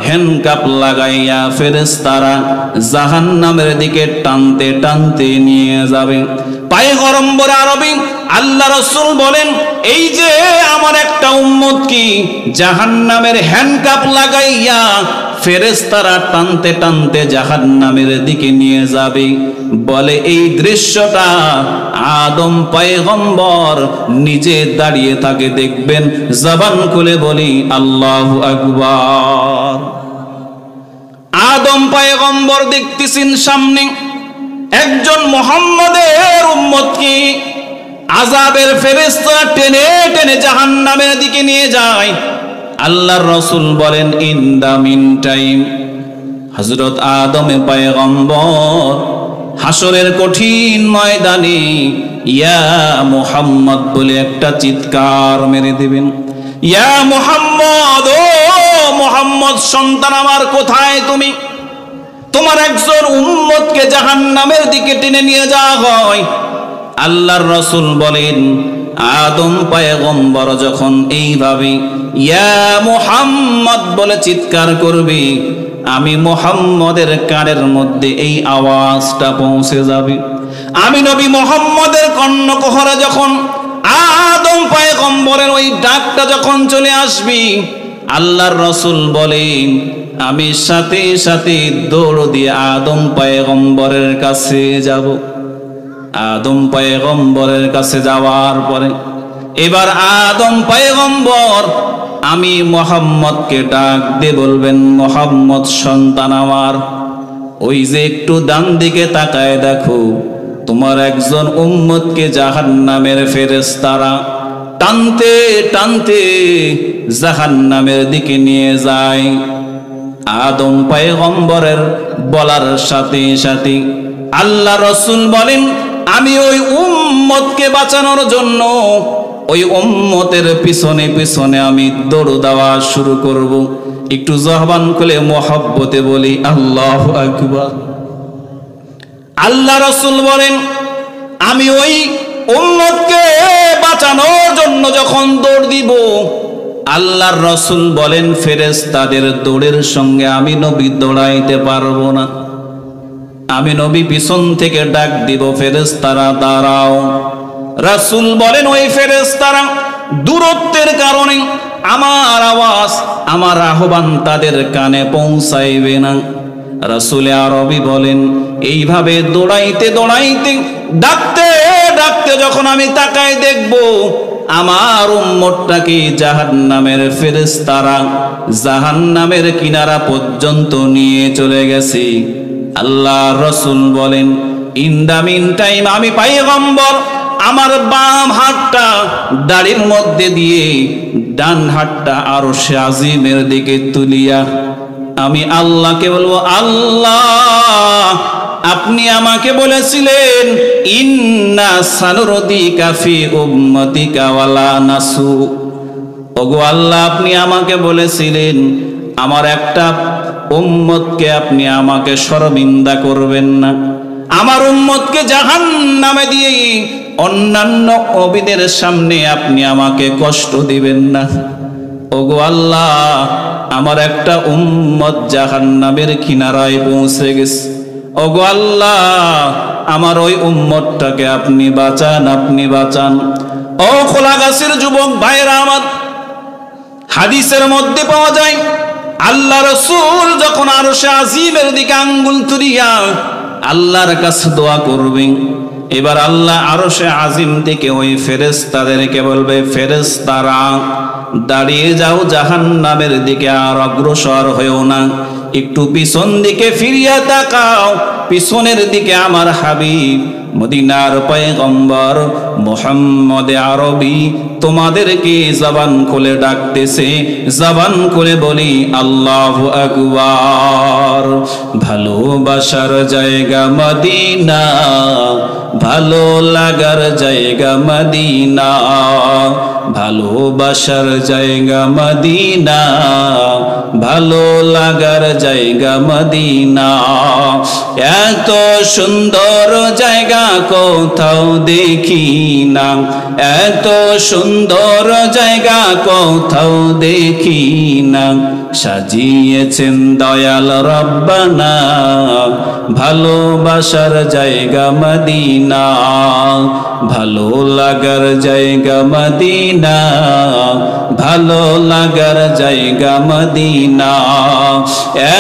হ্যান্ডকাপ লাগাইয়া ফেরেশতারা জাহান্নামের দিকে টানতে টানতে নিয়ে যাবে। পয়গম্বর আরবি আল্লাহ রাসূল বলেন, এই যে আমার একটা উম্মত কি জাহান্নামের হ্যান্ডকাপ লাগাইয়া ফেরেশতারা টানতে টানতে জাহান্নামের দিকে নিয়ে যাবে। বলে এই দৃশ্যটা আদম পয়গম্বর নিজে দাঁড়িয়ে থাকে দেখবেন। জবান খুলে বলি আল্লাহু আকবার। আদম পয়গম্বর দেখতেছেন সামনে একজন মুহাম্মদের উম্মতকে আযাবের ফেরেশতারা টেনে টেনে জাহান্নামের দিকে নিয়ে যায়। আল্লাহর রাসূল বলেন, ইন দা মিন টাইম হযরত আদম পয়গম্বর হাসরের কঠিন ময়দানে ইয়া মুহাম্মদ বলে একটা চিৎকার মেরে দিবেন। ইয়া মুহাম্মদ, ও মুহাম্মদ সন্তান আমার, কোথায় তুমি? তোমার একজন উম্মতকে জাহান্নামের দিকে টেনে নিয়ে যাওয়া হয়। আল্লাহর রাসূল বলেন, আদম পয়গম্বর যখন এইভাবে ইয়া মুহাম্মদ বলে চিৎকার করবে, আমি মুহাম্মদের কানের মধ্যে এই আওয়াজটা পৌঁছে যাবে। আমি নবী মুহাম্মদের কর্ণকুহরে যখন আদম পয়গম্বরের ওই ডাকটা যখন চলে আসবে, আল্লাহর রাসূল বলেন, আমি সাথে সাথে দৌড় দিয়ে আদম পয়গম্বরের কাছে যাব। আদম পয়গম্বরের কাছে যাওয়ার পরে এবার আদম পয়গম্বর আমি মুহাম্মদকে ডাক দিয়ে বলবেন, মুহাম্মদ সন্তান আমার, ওই যে একটু ডান দিকে তাকায় দেখো, তোমার একজন উম্মতকে জাহান্নামের ফেরেশতারা টানতে টানতে জাহান্নামের দিকে নিয়ে যায়। আদম পয়গম্বরের বলার সাথে সাথে আল্লাহ রাসূল বলেন, আমি ওই উম্মতকে বাঁচানোর জন্য ওই উম্মতের পিছনে পিছনে আমি দৌড় দেওয়া শুরু করব। একটু জবান খুলে মহব্বতে বলি আল্লাহু আকবার। আল্লাহ রাসূল বলেন, আমি ওই উম্মতকে বাঁচানোর জন্য যখন দৌড় দিব, আল্লাহর রাসূল বলেন ফেরেশতাদের দৌড়ের সঙ্গে আমি নবী দৌড়াইতে পারবো না। আমি নবী পিছন থেকে ডাক দিব, ফেরেশতারা দাঁড়াও। রাসূল বলেন ওই ফেরেশতারা দূরত্বের কারণে আমার আওয়াজ, আমার আহ্বান তাদের কানে পৌঁছাইবে না। রাসূলে আরবি বলেন, এইভাবে দৌড়াইতে দৌড়াইতে ডাকতে ডাকতে যখন আমি তাকাই দেখব আমার উম্মতটাকে জাহান্নামের ফেরেশতারা জাহান্নামের কিনারা পর্যন্ত নিয়ে চলে গেছে। আল্লাহ রাসূল বলেন, ইন দা মিন টাইম আমি পয়গম্বর আমার বাম হাতটা দাড়ির মধ্যে দিয়ে ডান হাতটা আরশে আজিমের দিকে তুলিয়া আমি আল্লাহকে বলবো, আল্লাহ আপনি আমাকে বলেছিলেন ইন্না সানুরদিকা ফি উম্মতিকা ওয়ালা নাসু। ওগো আল্লাহ, আপনি আমাকে বলেছিলেন আমার একটা উম্মতকে আপনি আমাকে শর্মিন্দা করবেন না, আমার উম্মতকে জাহান্নামে দিয়ে অন্যান্য নবীদের সামনে আপনি আমাকে কষ্ট দিবেন না। ওগো আল্লাহ, আমার একটা উম্মত জাহান্নামের কিনারায় পৌঁছে গেছে। ওগো আল্লাহ, আমার ওই উম্মতটাকে আপনি বাঁচান, আপনি বাঁচান। ও খোলাগাছের যুবক ভাইরা আমার, হাদিসের মধ্যে পাওয়া যায় আল্লাহ রাসূল যখন আরশে আজিমের দিকে আঙ্গুল তুলিয়া আল্লাহর কাছে দোয়া করবেন, এবার আল্লাহ আরশে আজিম থেকে ওই ফেরেশতাদেরকে বলবে, ফেরেশতারা দাঁড়িয়ে যাও, জাহান্নামের দিকে আর অগ্রসর হয়েও না, একটু পিছন দিকে ফিরিয়া তাকাও। পিছনের দিকে আমার হাবিব মদিনার পয়গম্বর মুহাম্মদ আরবি তোমাদেরকে জবান খুলে ডাকতেছে। জবান খুলে বলি আল্লাহু আকবার। ভালোবাসার জায়গা মদিনা, ভালো লাগার জায়গা মদিনা, ভালোবাসার জায়গা মদিনা, ভালো লাগার জায়গা মদিনা। এত সুন্দর জায়গা কোথাও দেখি না, এত সুন্দর জায়গা কোথাও দেখি না, সাজিয়েছেন দয়াল রব্বানা ভালোবাসার জায়গা মদিনা, ভালো লাগার জায়গা মদিনা, ভালো লাগার জায়গা মদিনা।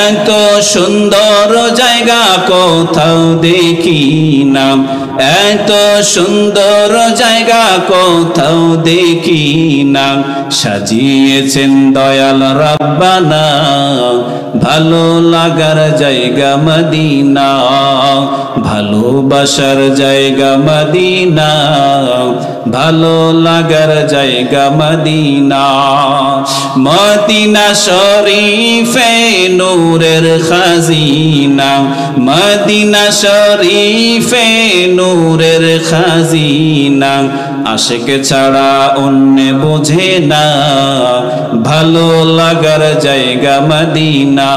এত সুন্দর জায়গা কোথাও দেখি না, এত সুন্দর জায়গা কোথাও দেখি না, সাজিয়েছেন দয়াল রব্বানা ভালো লাগার জায়গা মদিনা, ভালোবাসার জায়গা মদিনা, ভালো লাগার জায়গা মদিনা। মদিনা শরীফে নূরের খাজিনা, মদিনা শরীফে নূরের খাজিনা, আশিক ছাড়া অন্য বোঝে না, ভালো লাগার জায়গা মদিনা,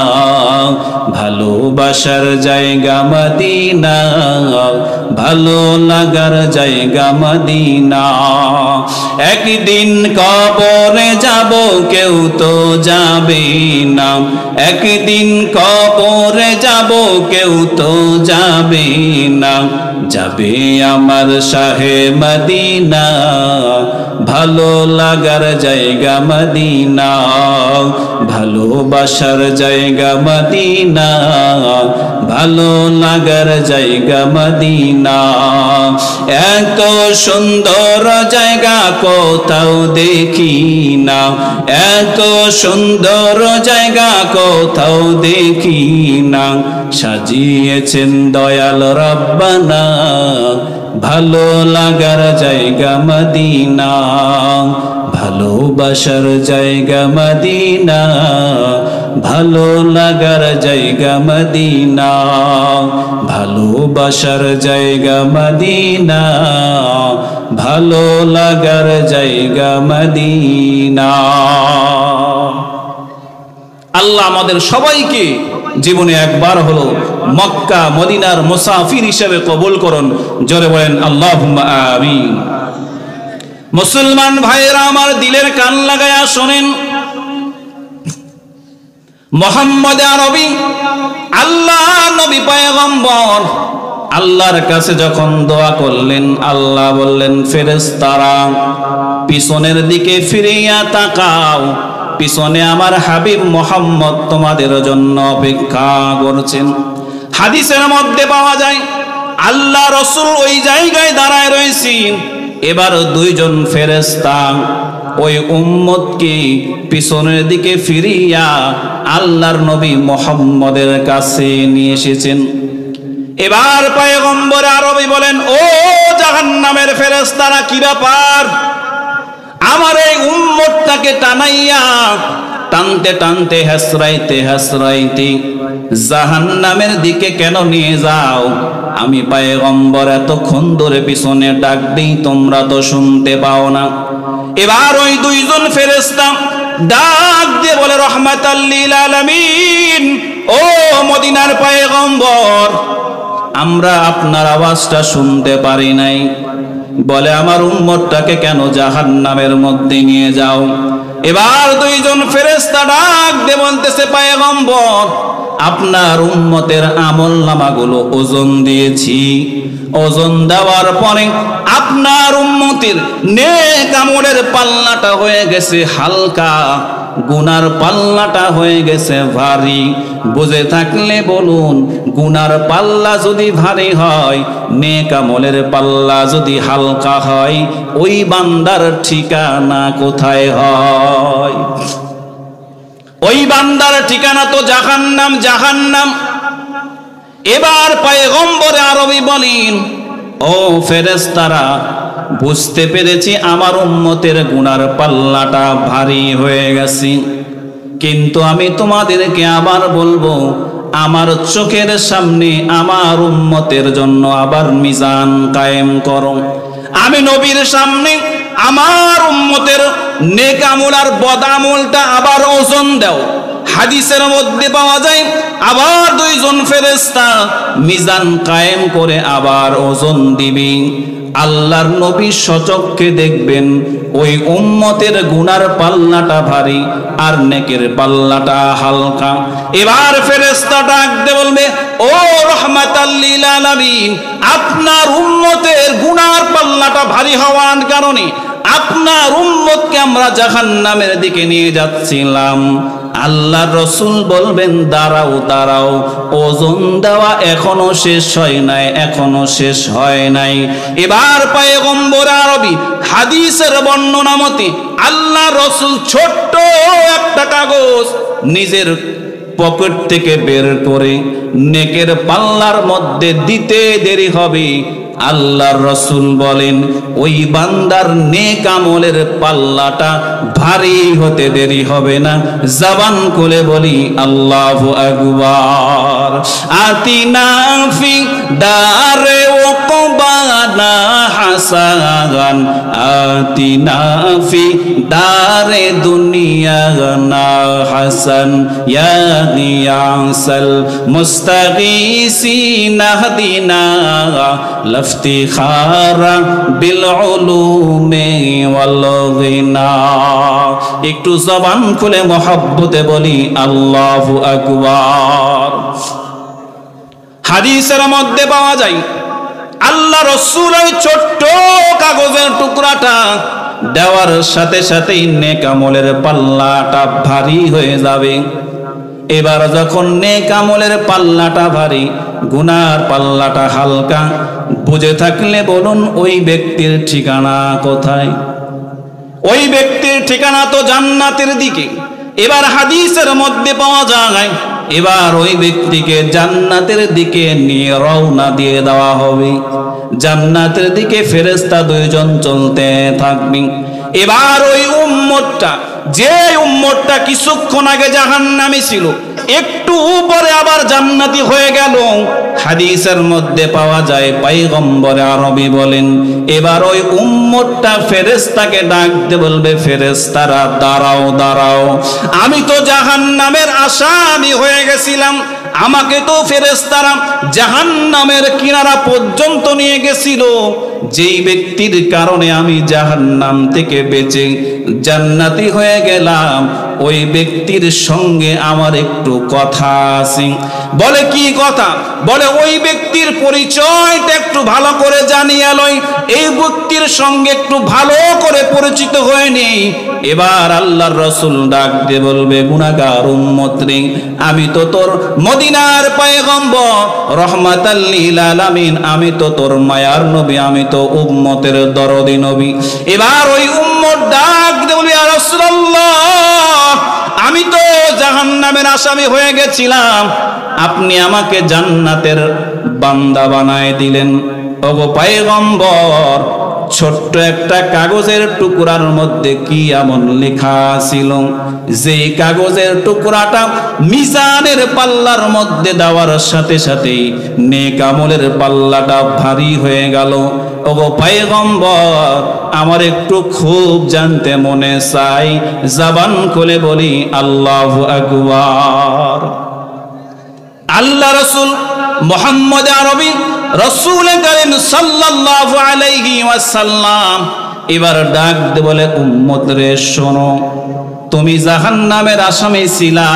ভালোবাসার জায়গা মদিনা, ভালো লাগার জায়গা মদিনা। একদিন কবরে যাব কেউ তো যাবে না, একদিন কবরে যাব কেউ তো যাবে না, যাবে আমার শাহে মদিনা ভালো লাগার জায়গা মদিনা, ভালোবাসার জায়গা মদিনা, ভালো লাগার জায়গা মদিনা। এত সুন্দর জায়গা কোথাও দেখি না, এত সুন্দর জায়গা কোথাও দেখি না, সাজিয়েছেন দয়াল রব্বানা ভালো লাগার জায়গা মদিনা, ভালোবাসার জায়গা মদিনা, ভালো লাগার জায়গা মদিনা, ভালোবাসার জায়গা মদিনা, ভালো লাগার জায়গা মদিনা। আল্লাহ আমাদের সবাইকে জীবনে একবার হলো মক্কা মদিনার মুসাফির হিসেবে কবুল করুন। জোরে বলেন আল্লাহুম্মা আমিন। মুসলমান ভাইয়েরা আমার, দিলের কান লাগায়া শোনেন, মুহাম্মদ আরবি আল্লাহ নবী পয়গম্বর আল্লাহর কাছে যখন দোয়া করলেন, আল্লাহ বললেন ফেরেশতারা পিছনের দিকে ফিরিয়া তাকাও, পিছনে আমার হাবিব মুহাম্মদ তোমাদের জন্য অপেক্ষা করছেন। হাদিসের মধ্যে পাওয়া যায় আল্লাহ রাসূল ওই জায়গায় দাঁড়ায় রয়েছেন। এবার দুইজন ফেরেশতা ওই উম্মতকে পিছনের দিকে ফিরিয়া আল্লাহর নবী মুহাম্মদের কাছে নিয়ে এসেছেন। এবার পয়গম্বর আরবি বলেন, ও জাহান্নামের ফেরেশতারা, কি ব্যাপার? আমার এই উম্মতটাকে টানাইয়া টানতে টানতে হাসরাইতে হাসরাইতে জাহান্নামের দিকে কেন নিয়ে যাও? আমি পয়গম্বর এতক্ষণ ধরে পিছনে ডাক দিই, তোমরা তো শুনতে পাও না। এবার ওই দুইজন ফেরেশতা ডাক দিয়ে বলে, রহমাতাল লিল আলামিন, ও মদিনার পয়গম্বর, আমরা আপনার আওয়াজটা শুনতে পারি নাই। বলে, আমার উম্মতটাকে কেন জাহান্নামের মধ্যে নিয়ে যাও? এবার দুইজন ফেরেশতা ডাক দিয়ে বলতেছে, পয়গম্বর, আপনার উম্মতের আমলনামাগুলো ওজন দিয়েছি, ওজন দেওয়ার পরে আপনার উম্মতের নেক আমলের পাল্লাটা হয়ে গেছে হালকা, গুনার পাল্লাটা হয়ে গেছে ভারী। বুঝে থাকলে বলুন, গুনার পাল্লা যদি ভারী হয়, নেক আমলের পাল্লা যদি হালকা হয়, ওই বান্দার ঠিকানা কোথায় হয়? ওই বান্দার ঠিকানা তো জাহান্নাম, জাহান্নাম। এবার পয়গম্বর আরবি বলেন, ও ফেরেশতারা, বুঝতে পেরেছি আমার উম্মতের গুনার পাল্লাটা ভারী হয়ে গেছে, কিন্তু আমি তোমাদেরকে আবার বলবো, আমার চোখের সামনে আমার উম্মতের জন্য আবার মিজান কায়েম করো। আমি নবীর সামনে আমার উম্মতের নেক আমল আর বদ আমলটা আবার ওজন দাও। হাদিসের মধ্যে পাওয়া যায় আবার দুইজন ফেরেশতা মিজান কায়েম করে আবার ওজন দিবে। আল্লাহর নবী সচক্ষে দেখবেন ওই উম্মতের গুনার পাল্লাটা ভারী আর নেকের পাল্লাটা হালকা। এবার ফেরেশতা ডাক দিয়ে বলবে, ও রহমাতাল লিল আলামিন, আপনার উম্মতের গুনার পাল্লাটা ভারী হওয়ার কারণে আপনার উম্মতকে আমরা জাহান্নামের দিকে নিয়ে যাচ্ছিলাম। আল্লাহর রাসূল বলবেন, দাঁড়াও দাঁড়াও, ওজন দেওয়া এখনো শেষ হয় নাই, এখনো শেষ হয় নাই। এবার পয়গম্বর আরবি হাদিসের বর্ণনা মতে আল্লাহর রাসূল ছোট্ট একটা কাগজ নিজের পকেট থেকে বের করে নেকের পাল্লার মধ্যে দিতে দেরি হবে। আল্লাহর রাসূল বলেন, ওই বান্দার নেক আমলের পাল্লাটা ভারী হতে দেরি হবে না। জবান খুলে বলি আল্লাহু আকবার। আতিনা ফি দারে ওকবানা হাসান, আতিনা ফি দারে দুনিয়ানা হাসান, ইয়া গিয়াসাল মুস্তাগীসিনা হদিনা ইফতিখারা বিল উলুমি ওয়াল গিনা। একটু জবান খুলে মহব্বতে বলি আল্লাহু আকবার। হাদিসের মধ্যে পাওয়া যায় আল্লাহ রাসূল ওই ছোট্ট কাগজের টুকরাটা দেওয়ার সাথে সাথেই নেক আমলের পাল্লাটা ভারী হয়ে যাবে। এবার যখন নেক আমলের পাল্লাটা ভারী, গুনার পাল্লাটা হালকা, বুঝে থাকলে বলুন ওই ব্যক্তির ঠিকানা কোথায়? ওই ব্যক্তির ঠিকানা তো জান্নাতের দিকে। এবার হাদিসের মধ্যে পাওয়া যায় এবার ওই ব্যক্তিকে জান্নাতের দিকে নিয়ে রওনা দিয়ে দেওয়া হবে। জান্নাতের দিকে ফেরেশতা দুইজন চলতে থাকবে। এবার ওই উম্মতটা, যে উম্মতটা কিছুক্ষণ আগে জাহান্নামী ছিল, একটু উপরে আবার জান্নাতি হয়ে গেল। হাদিসের মধ্যে পাওয়া যায় পয়গম্বরে আরবি বলেন, এবার ওই উম্মতটা ফেরেশতাকে ডাকতে বলবে, ফেরেশতারা দাঁড়াও দাঁড়াও, আমি তো জাহান্নামের আসামি হয়ে গেছিলাম, আমাকে তো ফেরেশতারা জাহান্নামের কিনারা পর্যন্ত নিয়ে গেছিল। যেই ব্যক্তির কারণে আমি জাহান্নাম থেকে বেঁচে জান্নাতি হয়ে গেলাম, ওই ব্যক্তির সঙ্গে আমার একটু কথা আছে। বলে কি কথা? বলে ওই ব্যক্তির পরিচয়টা একটু ভালো করে জানিয়ে লই, এই ব্যক্তির সঙ্গে একটু ভালো করে পরিচিত হয়ে নেই। এবার আল্লাহর রাসূল ডাক দিয়ে বলবে, গুনাহগার উম্মত রে, আমি তো তোর মদিনার পয়গম্বর রহমাতাল লিল আলামিন, আমি তো তোর মায়ার নবী, আমি তো উম্মতের দরদি নবী। এবার ওই উম্মত ডাক দিয়ে বলবে, ইয়া রাসূলুল্লাহ, আমি তো জাহান্নামের আসামি হয়ে গেছিলাম, আপনি আমাকে জান্নাতের বান্দা বানায় দিলেন। ওগো পয়গম্বর, ছোট্ট একটা কাগজের টুকরার মধ্যে কি এমন লেখা ছিল, যে কাগজের টুকরাটা মিজানের পাল্লার মধ্যে দেওয়ার সাথে সাথে নেক আমলের পাল্লাটা ভারী হয়ে গেল। ওগো পয়গম্বর, আমার একটু খুব জানতে মনে চাই, জবান খুলে বলি আল্লাহু আকবার। আল্লাহ রাসূল মুহাম্মদ আরবি রাসূল করিম সাল্লাল্লাহু আলাইহি ওয়াসাল্লাম এবার ডাক দে বলে, উম্মত রে শোনো, তুমি জাহান্নামের আসামি ছিলা,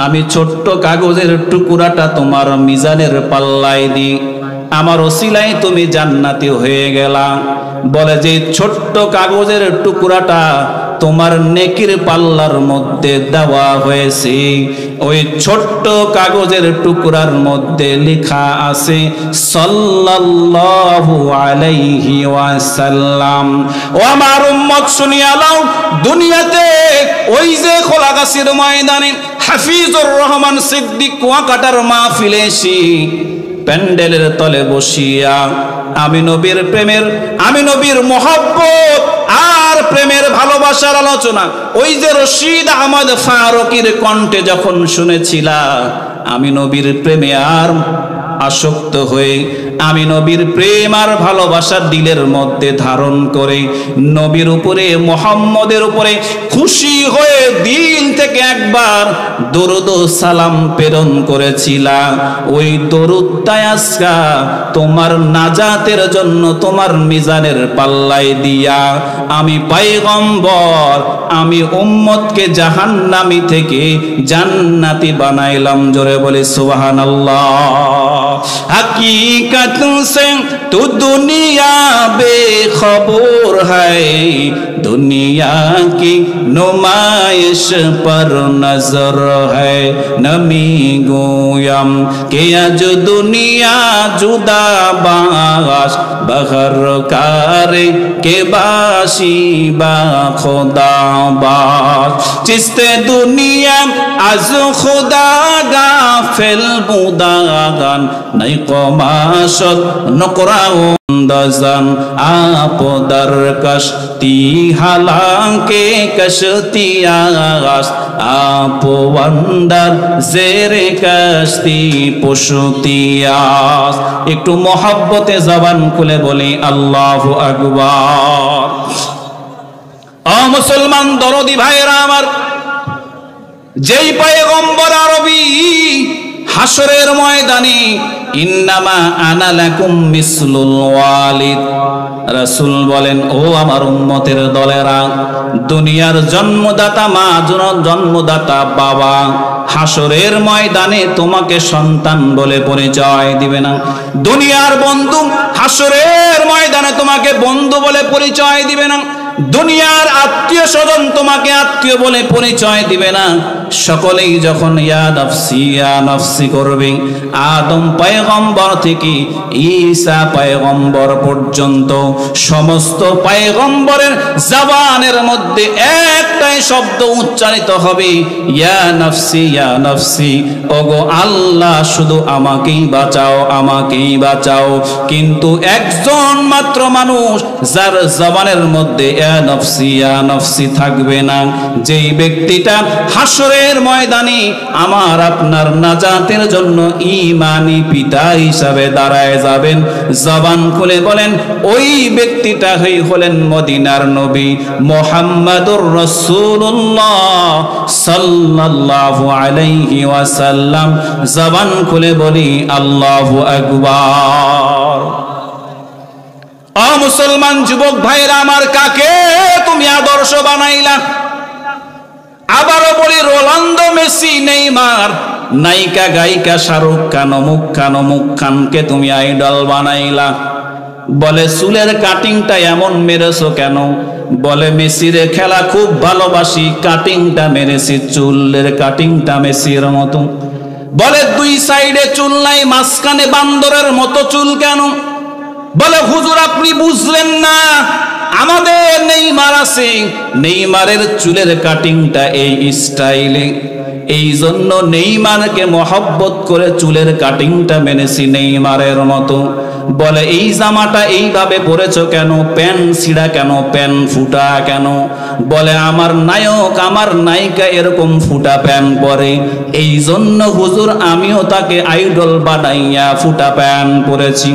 আমি ছোট্ট কাগজের টুকরাটা তোমার মিজানের পাল্লায় দি, আমার ওসিলায় তুমি জান্নাতি হয়ে গেলা। বলে যে ছোট্ট কাগজের টুকরাটা তোমার নেকির পাল্লার মধ্যে দেওয়া হয়েছে, ওই ছোট্ট কাগজের টুকরার মধ্যে লেখা আছে সাল্লাল্লাহু আলাইহি ওয়াসাল্লাম। ও আমার উম্মত শুনিয়া লাও, দুনিয়াতে ওই যে খোলাগাছির ময়দানে হাফিজুর রহমান সিদ্দিক কুয়াকাটার মাহফিলে এসে প্যান্ডেলের তলে বসিয়া আমি নবীর প্রেমের, আমি নবীর মহব্বত আর প্রেমের ভালোবাসার আলোচনা ওই যে রশিদ আহমদ ফারুকীর কণ্ঠে যখন শুনেছিলা, আমি নবীর প্রেমে আর আসক্ত হয়ে, আমি নবীর প্রেম আর ভালোবাসা দিলের মধ্যে ধারণ করে নবীর উপরে, মুহাম্মদের উপরে খুশি হয়ে দিল থেকে একবার দরুদ ও সালাম প্রেরণ করেছিলা। ওই দরুদটা আজকা তোমার নাজাতের জন্য তোমার মিজানের পাল্লায় দিয়া আমি পয়গম্বর, আমি উম্মতকে জাহান্নামী থেকে জান্নাতি বানাইলাম। জোরে বলে সুবহানাল্লাহ। हकीकत से तू दुनिया बेखबर है, दुनिया की नुमाइश पर नजर है, नमी गोयम के आज दुनिया जुदा बाश बहर कारे के बाशी बा खुदा बाश, चिस्ते दुनिया आज खुदा गाफिल बुदागान नहीं कमाशत नकराओ दजन आप दर कश्ती हालांके कश्तियास आप वंदर जेरे कश्ती पुशतियास। একটু মোহাব্বতে জবান খুলে বলি আল্লাহু আকবার। ও মুসলমান দরদি ভাইরা আমার, যেই পয়গম্বর আরবি হাসরের ময়দানে ইন্নামা আনা লাকুম মিসলুল ওয়ালিদ, রাসূল বলেন, ও আমার উম্মতের দলেরা, দুনিয়ার জন্মদাতা মা, জন্মদাতা বাবা হাসরের ময়দানে তোমাকে সন্তান বলে পরিচয় দিবে না। দুনিয়ার বন্ধু হাসরের ময়দানে তোমাকে বন্ধু বলে পরিচয় দিবে না। দুনিয়ার আত্মীয় স্বজন তোমাকে আত্মীয় বলে পরিচয় দিবে না। সকলেই যখন ইয়া নফসি করবে, আদম পয়গম্বর থেকে ঈসা পয়গম্বর পর্যন্ত সমস্ত পয়গম্বরের জবানের মধ্যে একটাই শব্দ উচ্চারিত হবে, ইয়া নফসি, ওগো আল্লাহ শুধু আমাকেই বাঁচাও, আমাকেই বাঁচাও। কিন্তু একজন মাত্র মানুষ যার জবানের মধ্যে ইয়া নফসি থাকবে না, যেই ব্যক্তিটা হাসরের ময়দানে আমার আপনার নাজাতের জন্য ঈমানি পিতা হিসাবে দাঁড়ায় যাবেন, জবান খুলে বলেন, ওই ব্যক্তিটা হলেন মদিনার নবী মুহাম্মাদুর রাসূলুল্লাহ সাল্লাল্লাহু আলাইহি ওয়াসাল্লাম। জবান খুলে বলি আল্লাহু আকবার। ও মুসলমান যুবক ভাইরা আমার, কাকে তুমি আদর্শ বানাইলা? আবারও বলি, রোনালদো, মেসি, নেইমার, নায়িকা গায়িকা শাহরুখ খান, অমুক খানকে তুমি আইডল বানাইলা। বলে চুলের কাটিংটা এমন মেরেছো কেন? বলে মেসির খেলা খুব ভালোবাসি, কাটিংটা মেরেছি, চুলের কাটিংটা মেসির মতো। বলে দুই সাইডে চুল নাই, মাঝখানে বান্দরের মতো চুল কেন? বলে হুজুর আপনি বুঝলেন না, আমাদের নেইমার আছে, নেইমারের চুলের কাটিংটা এই স্টাইলে, এই জন্য নেইমারকে মহব্বত করে চুলের কাটিংটা মেনেছি নেইমারের মতো। বলে এই জামাটা এইভাবে পরেছো কেন? প্যান্ট ছিঁড়া কেন? প্যান্ট ফুটা কেন? বলে আমার নায়ক, আমার নায়িকা এরকম ফুটা প্যান্ট পরে, এই জন্য হুজুর আমিও তাকে আইডল বানাইয়া ফুটা প্যান্ট পরেছি।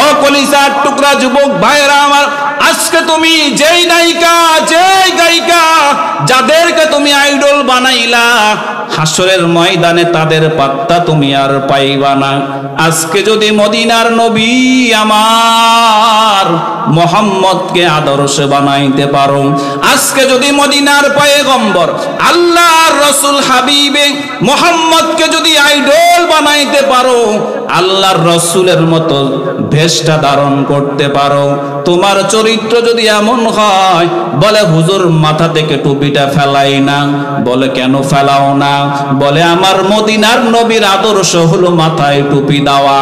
ও কলিজার টুকরা যুবক ভাইরা আমার, আজকে তুমি যেই নায়িকা, যেই গায়িকা, যাদেরকে তুমি আইডল বানাইলা, হাসরের ময়দানে তাদের পাত্তা তুমি আর পাইবা না। আজকে যদি মদিনার নবী আমার মুহাম্মদকে আদর্শ বানাইতে পারো, আজকে যদি মদিনার পয়গম্বর আল্লাহর রাসূল হাবিবে মুহাম্মদকে যদি আইডল বানাইতে পারো, আল্লাহর রাসূলের মতো ভেষটা ধারণ করতে পারো, তোমার চরিত্র যদি এমন হয়, বলে হুজুর মাথা থেকে টুপিটা ফেলাই না। বলে কেন ফেলাও না? বলে আমার মদিনার নবীর আদর্শ হলো মাথায় টুপি দেওয়া।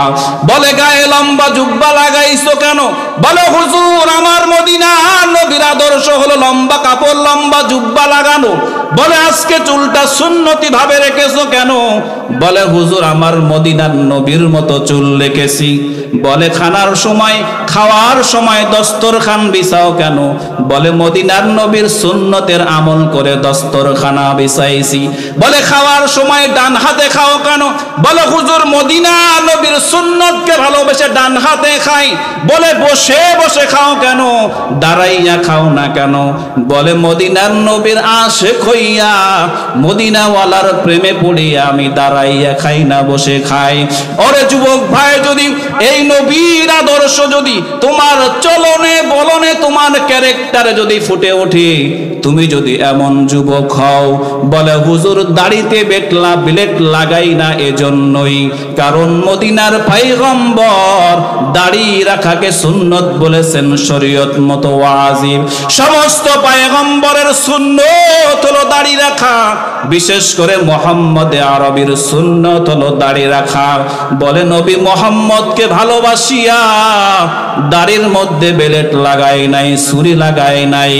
বলে গায়ে লম্বা জুব্বা লাগাইছো কেন? বলে হুজুর আমার মদিনার নবীর আদর্শ হলো লম্বা কাপড়, লম্বা জুব্বা লাগানো। বলে আজকে চুলটা সুন্নতি ভাবে রেখেছো কেন? বলে হুজুর আমার মদিনার নবীর মতো চুল রেখেছি। বলে খানার সময়, খাওয়ার সময় দস্তরখান বিছাও কেন? বলে মদিনার নবীর সুন্নতের আমল করে দস্তরখানা বিছাইছি। বলে খাওয়ার সময় ডান হাতে খাও কেন? বলে হুজুর মদিনার নবীর সুন্নতকে ভালোবেসে ডান হাতে খাই। বলে বসে বসে খাও কেন? দাঁড়াইয়া খাও না কেন? বলে মদিনার নবীর আশিক হইয়া, মদিনাওয়ালার প্রেমে পড়িয়া আমি দাঁড়াইয়া খাই না, বসে খাই। ওরে যুবক ভাই, যদি এই নবীর আদর্শ যদি তোমার চলনে বলনে, তোমার ক্যারেক্টারে যদি ফুটে ওঠে, তুমি যদি এমন যুবক হও, বলে হুজুর দাড়িতে বিলেট লাগাই না এজন্যই, কারণ মদিনার পয়গম্বর দাড়ি রাখাকে সুন্নত বলেছেন, শরীয়ত মতো ওয়াজিব। সমস্ত পয়গম্বরের সুন্নত হলো দাড়ি রাখা, বিশেষ করে মুহাম্মদ আরবির সুন্নত হলো দাড়ি রাখা। বলে নবী মুহাম্মদকে ভালোবাসিয়া দাড়ির মধ্যে বেলেট লাগাই নাই, ছুরি লাগাই নাই।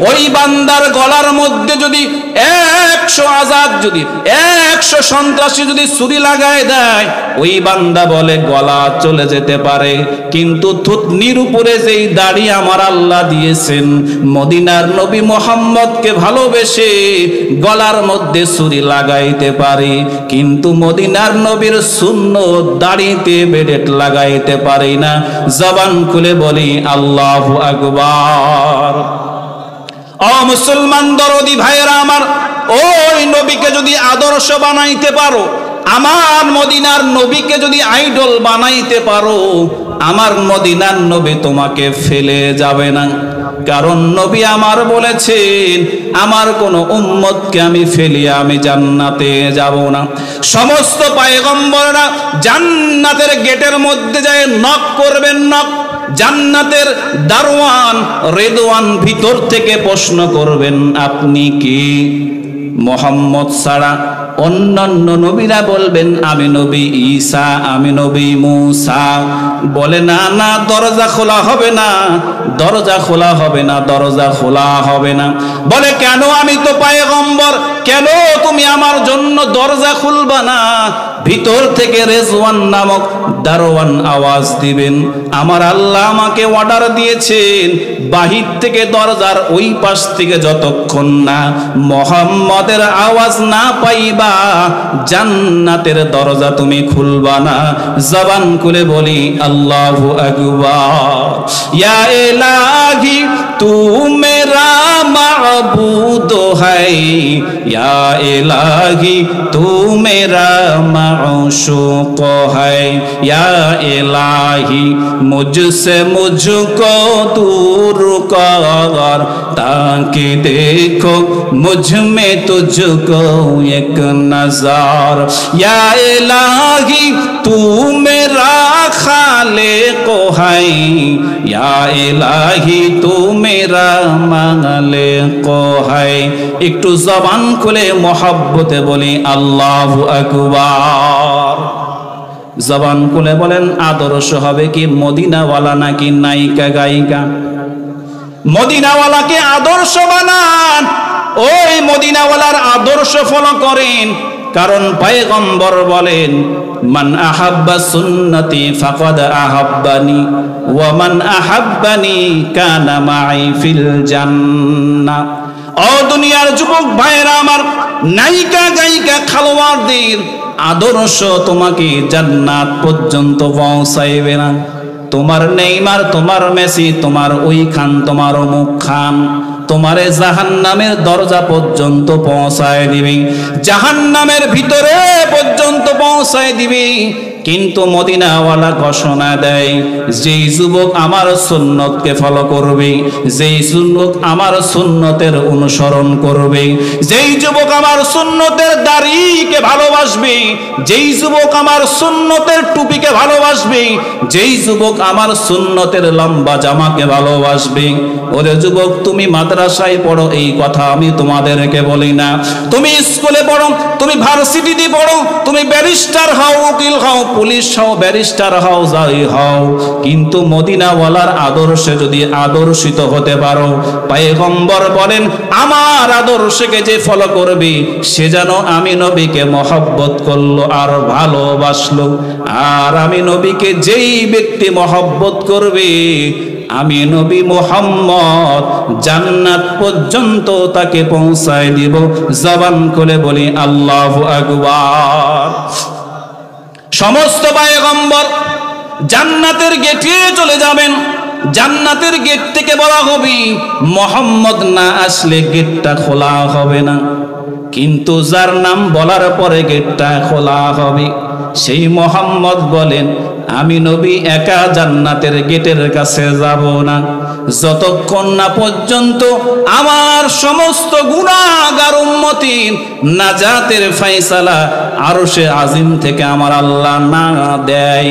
ওই বান্দার গলার মধ্যে যদি 100 আজাদ, যদি 100 সন্ত্রাসী যদি ছুরি লাগায় দেয়, ওই বান্দা বলে গলা চলে যেতে পারে, কিন্তু থুতনির উপরে যেই দাড়ি আমার আল্লাহ দিয়েছেন, মদিনার নবী মুহাম্মদকে ভালোবেসে গলার মধ্যে ছুরি লাগাইতে পারে, কিন্তু মদিনার নবীর সুন্নত দাড়িতে বেলেট লাগাইতে পারে না। জবান খুলে বলি আল্লাহু আকবার। ও মুসলমান দরদি ভাইরা আমার, ওই নবীকে যদি আদর্শ বানাইতে পারো, আমার মদিনার নবীকে যদি আইডল বানাইতে পারো, আমার মদিনার নবী তোমাকে ফেলে যাবে না। কারণ নবী আমার বলেছেন, আমার কোন উম্মতকে আমি ফেলিয়া আমি জান্নাতে যাব না। সমস্ত পয়গম্বররা জান্নাতের গেটের মধ্যে যায় নক করবেন, নক। জান্নাতের দারওয়ান রেদওয়ান ভিতর থেকে প্রশ্ন করবেন, আপনি কি? মুহাম্মদ ছাড়া অন্যান্য নবীরা বলবেন, আমি নবী ঈসা, আমি নবী মূসা। বলে না না, দরজা খোলা হবে না, দরজা খোলা হবে না, দরজা খোলা হবে না। বলে কেন? আমি তো পয়গম্বর, কেন তুমি আমার জন্য দরজা খুলবা না? ভিতর থেকে রেজওয়ান নামক দারওয়ান আওয়াজ দিবেন, আমার আল্লাহ আমাকে অর্ডার দিয়েছেন, বাহির থেকে দরজার ওই পাশ থেকে যতক্ষণ না মুহাম্মদের আওয়াজ না পাইবা জান্নাতের দরজা তুমি খুলবা না। জবান খুলে বলি আল্লাহু আকবার। ইয়া ইলাহি তু মেরা মাবুদ হ্যায়, ইয়া ইলাহি তু মেরা माशूक है, या इलाही मुझसे मुझको दूर कर, ताकि देखो मुझ में तुझको एक नजर। या इलाही तू मेरा खालिक है, या इलाही तू मेरा मालिक है। একটু জবান খুলে মহব্বতে বলি আল্লাহু আকবার। জবান খুলে বলেন, আদর্শ হবে কি মদিনাওয়ালা নাকি নায়িকা গায়িকা? মদিনাওয়ালাকে আদর্শ বানান, ওই মদিনাওয়ালার আদর্শ ফলো করেন। কারণ পয়গম্বর বলেন, মান আহাব্বা সুন্নতি ফাকাদ আহাব্বানি ওয়া মান আহাব্বানি কানা মাই ফিল জান্নাহ। ও দুনিয়ার যুবক ভাইরা আমার, নায়িকা গায়িকা খেলোয়াড়দের আদর্শ তোমাকে জান্নাত পর্যন্ত পৌঁছাইবে না। তোমার নেইমার, তোমার মেসি, তোমার ওই খান, তোমার অমুক খান তোমারে জাহান্নামের দরজা পর্যন্ত পৌঁছায় দিবে, জাহান্নামের ভিতরে পর্যন্ত পৌঁছায় দিবে। কিন্তু মদিনাওয়ালা ঘোষণা দেয়, যেই যুবক আমার সুন্নতকে ফলো করবে, যেই যুবক আমার সুন্নতের অনুসরণ করবে, যেই যুবক আমার সুন্নতের দাড়িকে ভালোবাসবে, যেই যুবক আমার সুন্নতের টুপিকে ভালোবাসবে, যেই যুবক আমার সুন্নতের লম্বা জামাকে ভালোবাসবে, ওরে যুবক তুমি মাদ্রাসায় পড়ো, এই কথা আমি তোমাদেরকে বলি না। তুমি স্কুলে পড়ো, তুমি ভার্সিটিতে পড়ো, তুমি ব্যারিস্টার হও, উকিল হও, পুলিশ হও, ব্যারিস্টার হও, যাই হও, কিন্তু মদিনাওয়ালার আদর্শে যদি আদর্শিত হতে পারো, পয়গম্বর বলেন আমার আদর্শকে যে ফলো করবে সে যেন আমি নবীকে মহব্বত করলো আর ভালোবাসলো। আর আমি নবীকে যেই ব্যক্তি মহব্বত করবে, আমি নবী মুহাম্মদ জান্নাত পর্যন্ত তাকে পৌঁছায় দিব। জবান খুলে বলি আল্লাহু আকবার। সমস্ত পয়গম্বর জান্নাতের গেটে চলে যাবেন, জান্নাতের গেট থেকে বলা হবে মুহাম্মদ না আসলে গেটটা খোলা হবে না। কিন্তু যার নাম বলার পরে গেটটা খোলা হবে, সেই মুহাম্মদ বলেন আমি নবী একা জান্নাতের গেটের কাছে যাব না, যতক্ষণ না পর্যন্ত আমার সমস্ত গুনাহগার উম্মতির নাজাতের ফয়সালা আরশে আজিম থেকে আমার আল্লাহ না দেয়।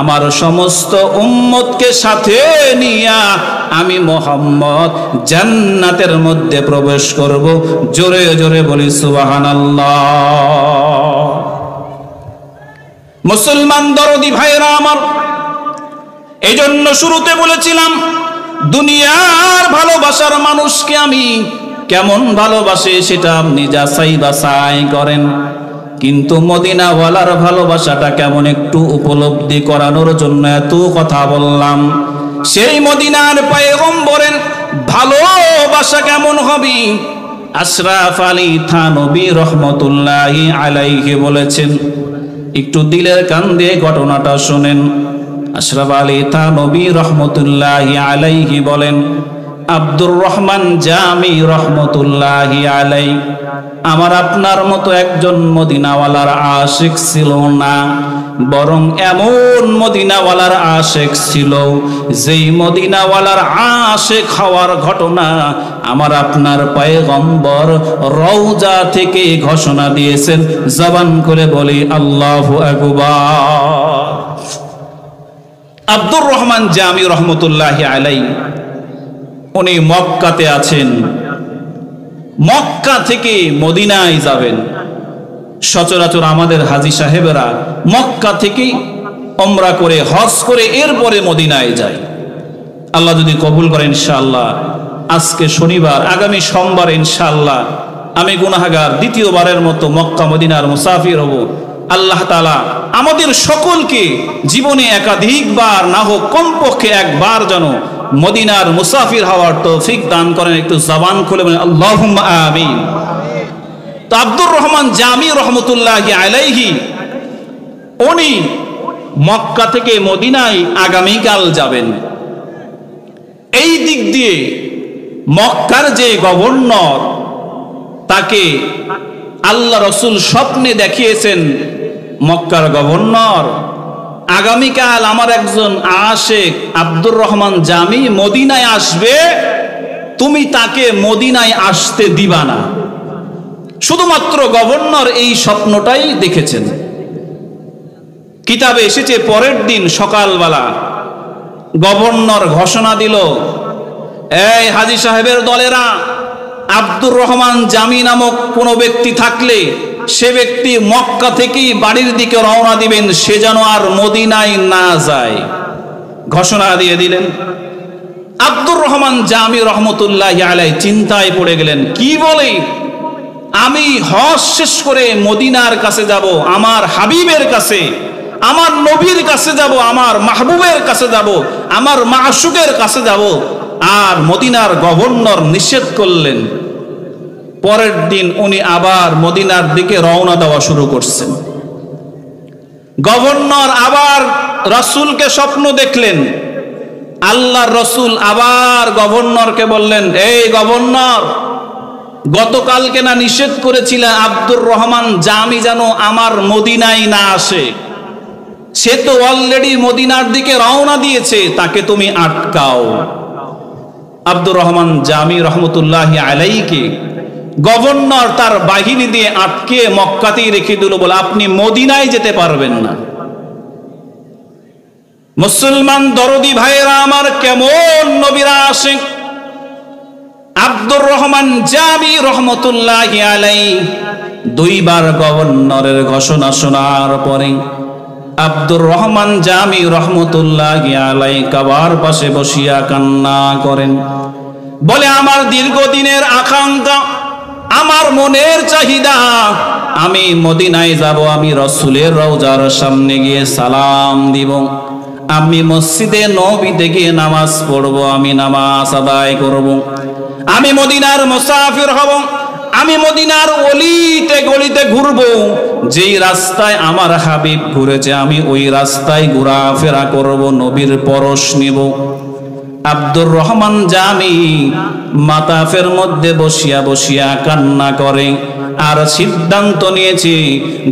আমার সমস্ত উম্মতকে সাথে নিয়া আমি মুহাম্মদ জান্নাতের মধ্যে প্রবেশ করব। জোরে জোরে বলি সুবহানাল্লাহ। মুসলমান দরদি ভাইরা আমার, এই জন্য শুরুতে বলেছিলাম দুনিয়ার ভালোবাসার মানুষকে আমি কেমন ভালোবাসে সেটা আপনি যাচাই বাছাই করেন, কিন্তু মদিনাওয়ালার ভালোবাসাটা কেমন একটু উপলব্ধি করানোর জন্য এত কথা বললাম। সেই মদিনার পয়গম্বরের ভালোবাসা কেমন হবে, আশরাফ আলী থানবী রহমতুল্লাহি আলাইহি বলেছেন। একটু দিলের কান দিয়ে ঘটনাটা শুনেন। আশরাফ আলী থানবী রহমতুল্লাহি আলাইহি বলেন, আব্দুর রহমান জামি রহমতুল্লাহি আলাইহি আমার আপনার মতো একজন মদিনাওয়ালার আশিক ছিল না, বরং এমন মদিনাওয়ালার আশিক ছিল যেই মদিনাওয়ালার আশিক হওয়ার ঘটনা আমার আপনার পয়গম্বর রওজা থেকে ঘোষণা দিয়েছেন। জবান করে বলি আল্লাহু আকবার। আব্দুর রহমান জামি রহমতুল্লাহি আলাইহি উনি মক্কাতে আছেন, মক্কা থেকে মদিনায় যাবেন। সচরাচর আমাদের হাজী সাহেবেরা মক্কা থেকে উমরা করে হজ করে এরপরে মদিনায় যায়। আল্লাহ যদি কবুল করেন ইনশাআল্লাহ আজকে শনিবার, আগামী সোমবার ইনশাআল্লাহ আমি গুনাহগার দ্বিতীয়বারের মতো মক্কা মদিনার মুসাফির হব। আল্লাহ তাআলা আমাদের সকলকে জীবনে একাধিকবার না হোক কমপক্ষে একবার যেন মদিনার মুসাফির হওয়ার তৌফিক দান করেন। একটু জবান খুলে বলেন আল্লাহুম্মা আমিন। তো আব্দুর রহমান জামি রহমতুল্লাহি আলাইহি উনি মক্কা থেকে মদিনায় আগামীকাল যাবেন। এই দিক দিয়ে মক্কার যে গভর্নর, তাকে আল্লাহ রসুল স্বপ্নে দেখিয়েছেন, মক্কার গভর্নর আগামীকাল আমার একজন আশেক আব্দুর রহমান জামি মদিনায় আসবে, তুমি তাকে মদিনায় আসতে দিবা না। শুধুমাত্র গভর্নর এই স্বপ্নটাই দেখেছেন। কিতাবে এসেছে পরের দিন সকালবেলা গভর্নর ঘোষণা দিল, এই হাজী সাহেবের দলেরা, আব্দুর রহমান জামি নামক কোনো ব্যক্তি থাকলে সে ব্যক্তি মক্কা থেকেই বাড়ির দিকে রওনা দিবেন, সে যেন আর মদিনায় না যায়। ঘোষণা দিয়ে দিলেন। আব্দুর রহমান জামি রহমতুল্লাহি আলাইহি চিন্তায় পড়ে গেলেন, কি বলে আমি হজ শেষ করে মদিনার কাছে যাব, আমার হাবিবের কাছে, আমার নবীর কাছে যাব, আমার মাহবুবের কাছে যাব, আমার মাশুকের কাছে যাব, আর মদিনার গভর্নর নিষেধ করলেন। পরের দিন উনি আবার মদিনার দিকে রওনা দেওয়া শুরু করছেন। গভর্নর আবার রাসূলকে স্বপ্ন দেখলেন। আল্লাহর রাসূল আবার গভর্নরকে বললেন, এই গভর্নর, গতকালকে না নিষেধ করেছিল আব্দুর রহমান জামি যেন আমার মদিনায় না আসে, সে তো অলরেডি মদিনার দিকে রওনা দিয়েছে, তাকে তুমি আটকাও। আব্দুর রহমান জামি রহমতুল্লাহি আলাইহিকে গভর্নর তার বাহিনী দিয়ে আটকে মক্কাতেই রেখে দিল, বলে আপনি মদিনায় যেতে পারবেন না। মুসলমান দরদি ভাইয়েরা আমার, কেমন নবীর আশিক আব্দুর রহমান জামি রহমতুল্লাহি আলাইহি দুইবার গভর্নরের ঘোষণা শোনার পরে আব্দুর রহমান জামি রহমতুল্লাহি আলাইহি কাবার পাশে বসিয়া কান্না করেন। বলে, আমার দীর্ঘদিনের আকাঙ্ক্ষা, আমার মনের চাহিদা, আমি মদিনায় যাব, আমি রাসূলের রওজার সামনে গিয়ে সালাম দিব, আমি মসজিদে নববীতে গিয়ে নামাজ পড়ব, আমি নামাজ আদায় করব, আমি মদিনার মুসাফির হব, আমি মদিনার অলিতে গলিতে ঘুরব, যেই রাস্তায় আমার হাবিব ঘুরেছে আমি ওই রাস্তায় ঘোরাফেরা করব, নবীর পরশ নিব। আব্দুর রহমান জামি মাতাফের মধ্যে বসিয়া বসিয়া কান্না করে, আর সিদ্ধান্ত নিয়েছি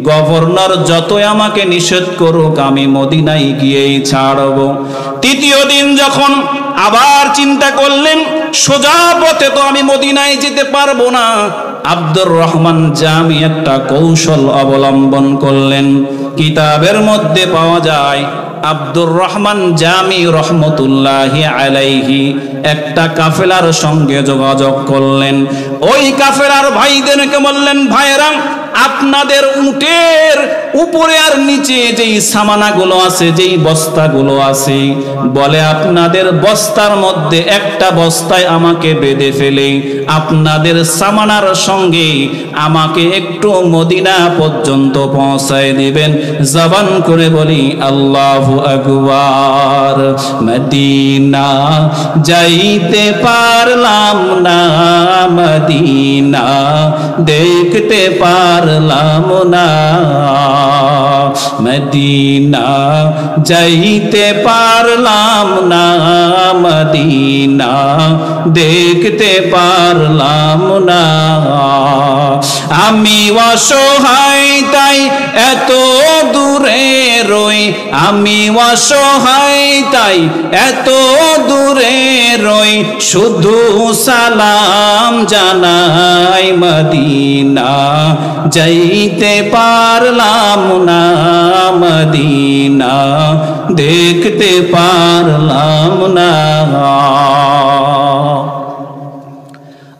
গভর্নর যতই আমাকে নিষেধ করুক আমি মদিনায় গিয়েই ছাড়ব। তৃতীয় দিন যখন আবার চিন্তা করলেন, সোজা পথে তো আমি মদিনায় যেতে পারবো না, আব্দুর রহমান জামি একটা কৌশল অবলম্বন করলেন। কিতাবের মধ্যে পাওয়া যায় আব্দুর রহমান জামি রহমতুল্লাহি আলাইহি একটা কাফেলার সঙ্গে যোগাযোগ করলেন। ওই কাফেলার ভাইদেরকে বললেন, ভাইরা, আপনাদের উটের উপরে আর নিচে যেই সামানাগুলো আছে, যেই বস্তাগুলো আছে, বলে আপনাদের বস্তার মধ্যে একটা বস্তায় আমাকে বেঁধে ফেলে আপনাদের সামানার সঙ্গে আমাকে একটু মদিনা পর্যন্ত পৌঁছায় দিবেন। জবান করে বলি আল্লাহু আকবার। মদিনা যাইতে পারলাম না, মদিনা দেখতে পারলাম না, মদিনা যাইতে পারলাম না, মদিনা দেখতে পারলাম না। আমি অসহায় তাই এত দূরে রই, আমি অসহায় তাই এত দূরে রই, শুধু সালাম জানাই মদিনা, যাইতে পারলাম না মদিনা, দেখতে পারলাম না।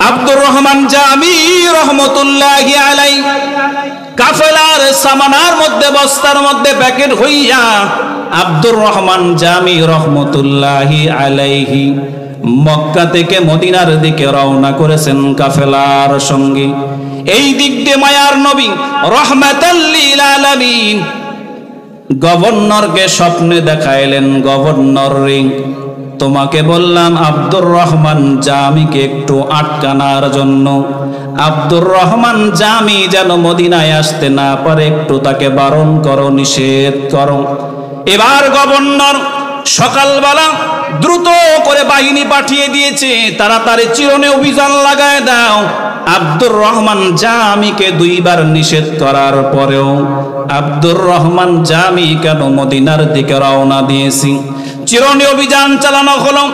আব্দুর রহমান জামি রহমতুল্লাহি আলাইহি কাফেলার সামানার মধ্যে বস্তার মধ্যে প্যাকেট হইয়া আব্দুর রহমান জামি রহমতুল্লাহি আলাইহি মক্কা থেকে মদিনার দিকে রওনা করেছেন কাফেলার সঙ্গে। এই দিক দিয়ে মায়ার নবী রাহমাতাল লিল আলামিন গভর্নরকে স্বপ্নে দেখাইলেন, গভর্নর রে, তোমাকে বললাম আব্দুর রহমান জামিকে একটু আটকানোর জন্য, আব্দুর রহমান জামি যেন মদিনায় আসতে না পারে, একটু তাকে বারণ করো, নিষেধ করো। এবার গভর্নর সকালবেলা দ্রুত করে বাহিনী পাঠিয়ে দিয়েছে, তাড়াতাড়ি চিরনে অভিযান লাগায় দাও। আব্দুর রহমান জামিকে দুইবার নিষেধ করার পরেও আব্দুর রহমান জামি কেন মদিনার দিকে রওনা দিয়েছি। চিরনি অভিযান চালানো হলো,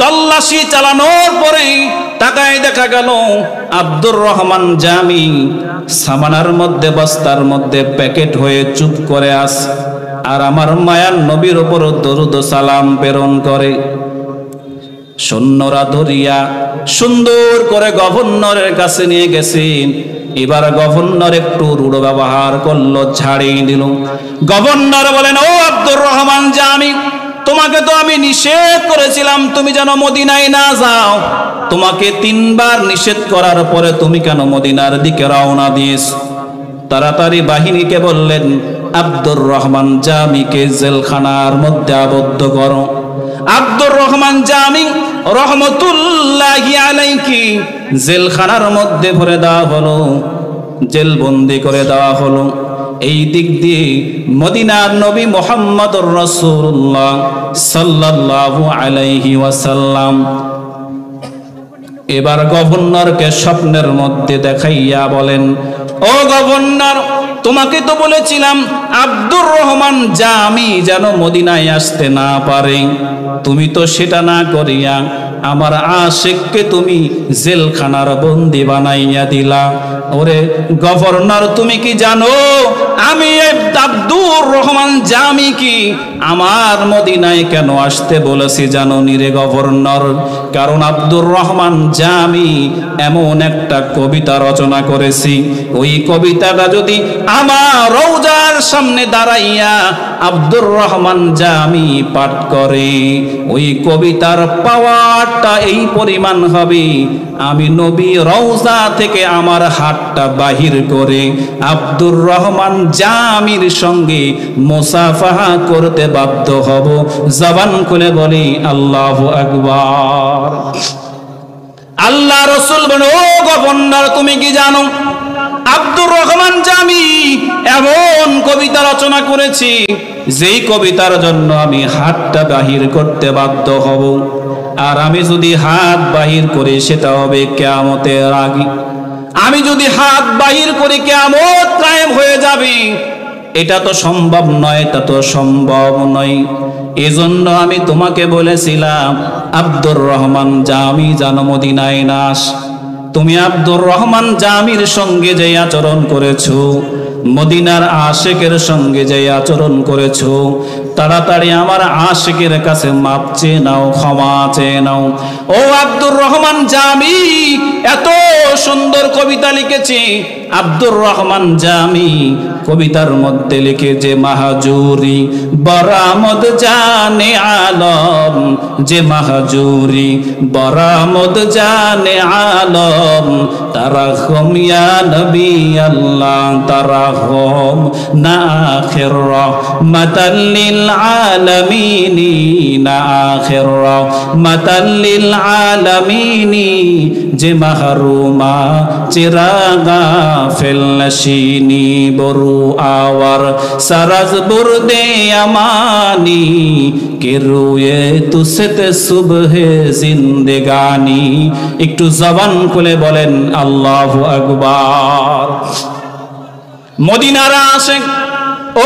তল্লাশি চালানোর পরে তাকায় দেখা গেল আব্দুর রহমান জামি সামানার মধ্যে বস্তার মধ্যে প্যাকেট হয়ে চুপ করে আছে, আর আমার মায়ার নবীর উপর দরুদ সালাম প্রেরণ করে। সৈন্যরা ধরিয়া সুন্দর করে গভর্নরের কাছে নিয়ে গেছেন। এবার গভর্নর একটু রূঢ় ব্যবহার করলো, ছাড়িয়ে দিল। গভর্নর বলেন, ও আব্দুর রহমান জামি, তোমাকে তো আমি নিষেধ করেছিলাম তুমি যেন মদিনায় না যাও, তোমাকে 3 বার নিষেধ করার পরে তুমি কেন মদিনার দিকে রওনা দিয়েছো? তাড়াতাড়ি বাহিনীকে বললেন, আব্দুর রহমান জামিকে জেলখানার মধ্যে আবদ্ধ করো। আব্দুর রহমান জামি রহমতুল্লাহি আলাইহি জেলখানার মধ্যে ভরে দেওয়া হলো, জেলবন্দি করে দেওয়া হলো। এই দিক দিয়ে মদিনার নবী মুহাম্মদুর রাসূলুল্লাহ সাল্লাল্লাহু আলাইহি ওয়াসাল্লাম এবার গভর্নরকে স্বপ্নের মধ্যে দেখাইয়া বলেন, ও গভর্নর, তোমাকে তো বলেছিলাম আব্দুর রহমান জামি যেন মদিনায় আসতে না পারে, তুমি তো সেটা না করিয়া আমার আশিককে তুমি জেলখানার বন্দি বানাইয়া দিলা। ওরে গভর্নর, তুমি কি জানো আমি আব্দুর রহমান জামি কি আমার মদিনায় কেন আসতে বলেছি জানো নি রে গভর্নর? কারণ আব্দুর রহমান জামি এমন একটা কবিতা রচনা করেছি, ওই কবিতাটা যদি আমার রওজার সামনে দাঁড়াইয়া আব্দুর রহমান জামি পাঠ করে, ওই কবিতার পাওয়ারটা এই পরিমাণ হবে, আমি নবী রওজা থেকে আমার হাতটা বাহির করে আব্দুর রহমান জামির সঙ্গে মুসাফাহা করতে বাধ্য হব। জবান খুলে বলি আল্লাহু আকবার। আল্লাহ রাসূল বলেন, ও গভর্নর, তুমি কি জানো আব্দুর রহমান জামি এমন কবিতা রচনা করেছি যেই কবিতার জন্য আমি হাতটা বাহির করতে বাধ্য হব, আর আমি যদি হাত বাহির করি সেটা হবে কিয়ামতের আগে। আমি যদি হাত বাহির করি কিয়ামত কায়েম হয়ে যাবে, এটা তো সম্ভব নয়, এটা তো সম্ভব নয়। এজন্য আমি তোমাকে বলেছিলাম আব্দুর রহমান জামি যেন মদিনায় না আসে। তুমি আব্দুর রহমান জামির সঙ্গে যে আচরণ করেছো, মদিনার আশিকের সঙ্গে যে আচরণ করেছো, তাড়াতাড়ি আমার আশিকের কাছে মাপ চেয়ে নাও, ক্ষমা চেয়ে নাও। ও আব্দুর রহমান জামি এত সুন্দর কবিতা লিখেছে। আব্দুর রহমান জামি কবিতার মধ্যে লিখে যে মাহাজুরি বরামদ জানে আলম, যে মাহাজুরি বরামদ জানে আলম, তারাহম ইয়া নবী আল্লাহ তারাহম না আখির রাহমাতাল লিল আলামিন, না আখির রাহমাতাল লিল আলামিন, যে মাহরুমা চিরাগা ফেলনশিনী বরু আওয়ার সারাজ বুরদে আমানি, কে রুয়ে তুসতে সুবহে জিন্দেগানি। একটু জবান খুলে বলেন আল্লাহু আকবার। মদিনার আশিক,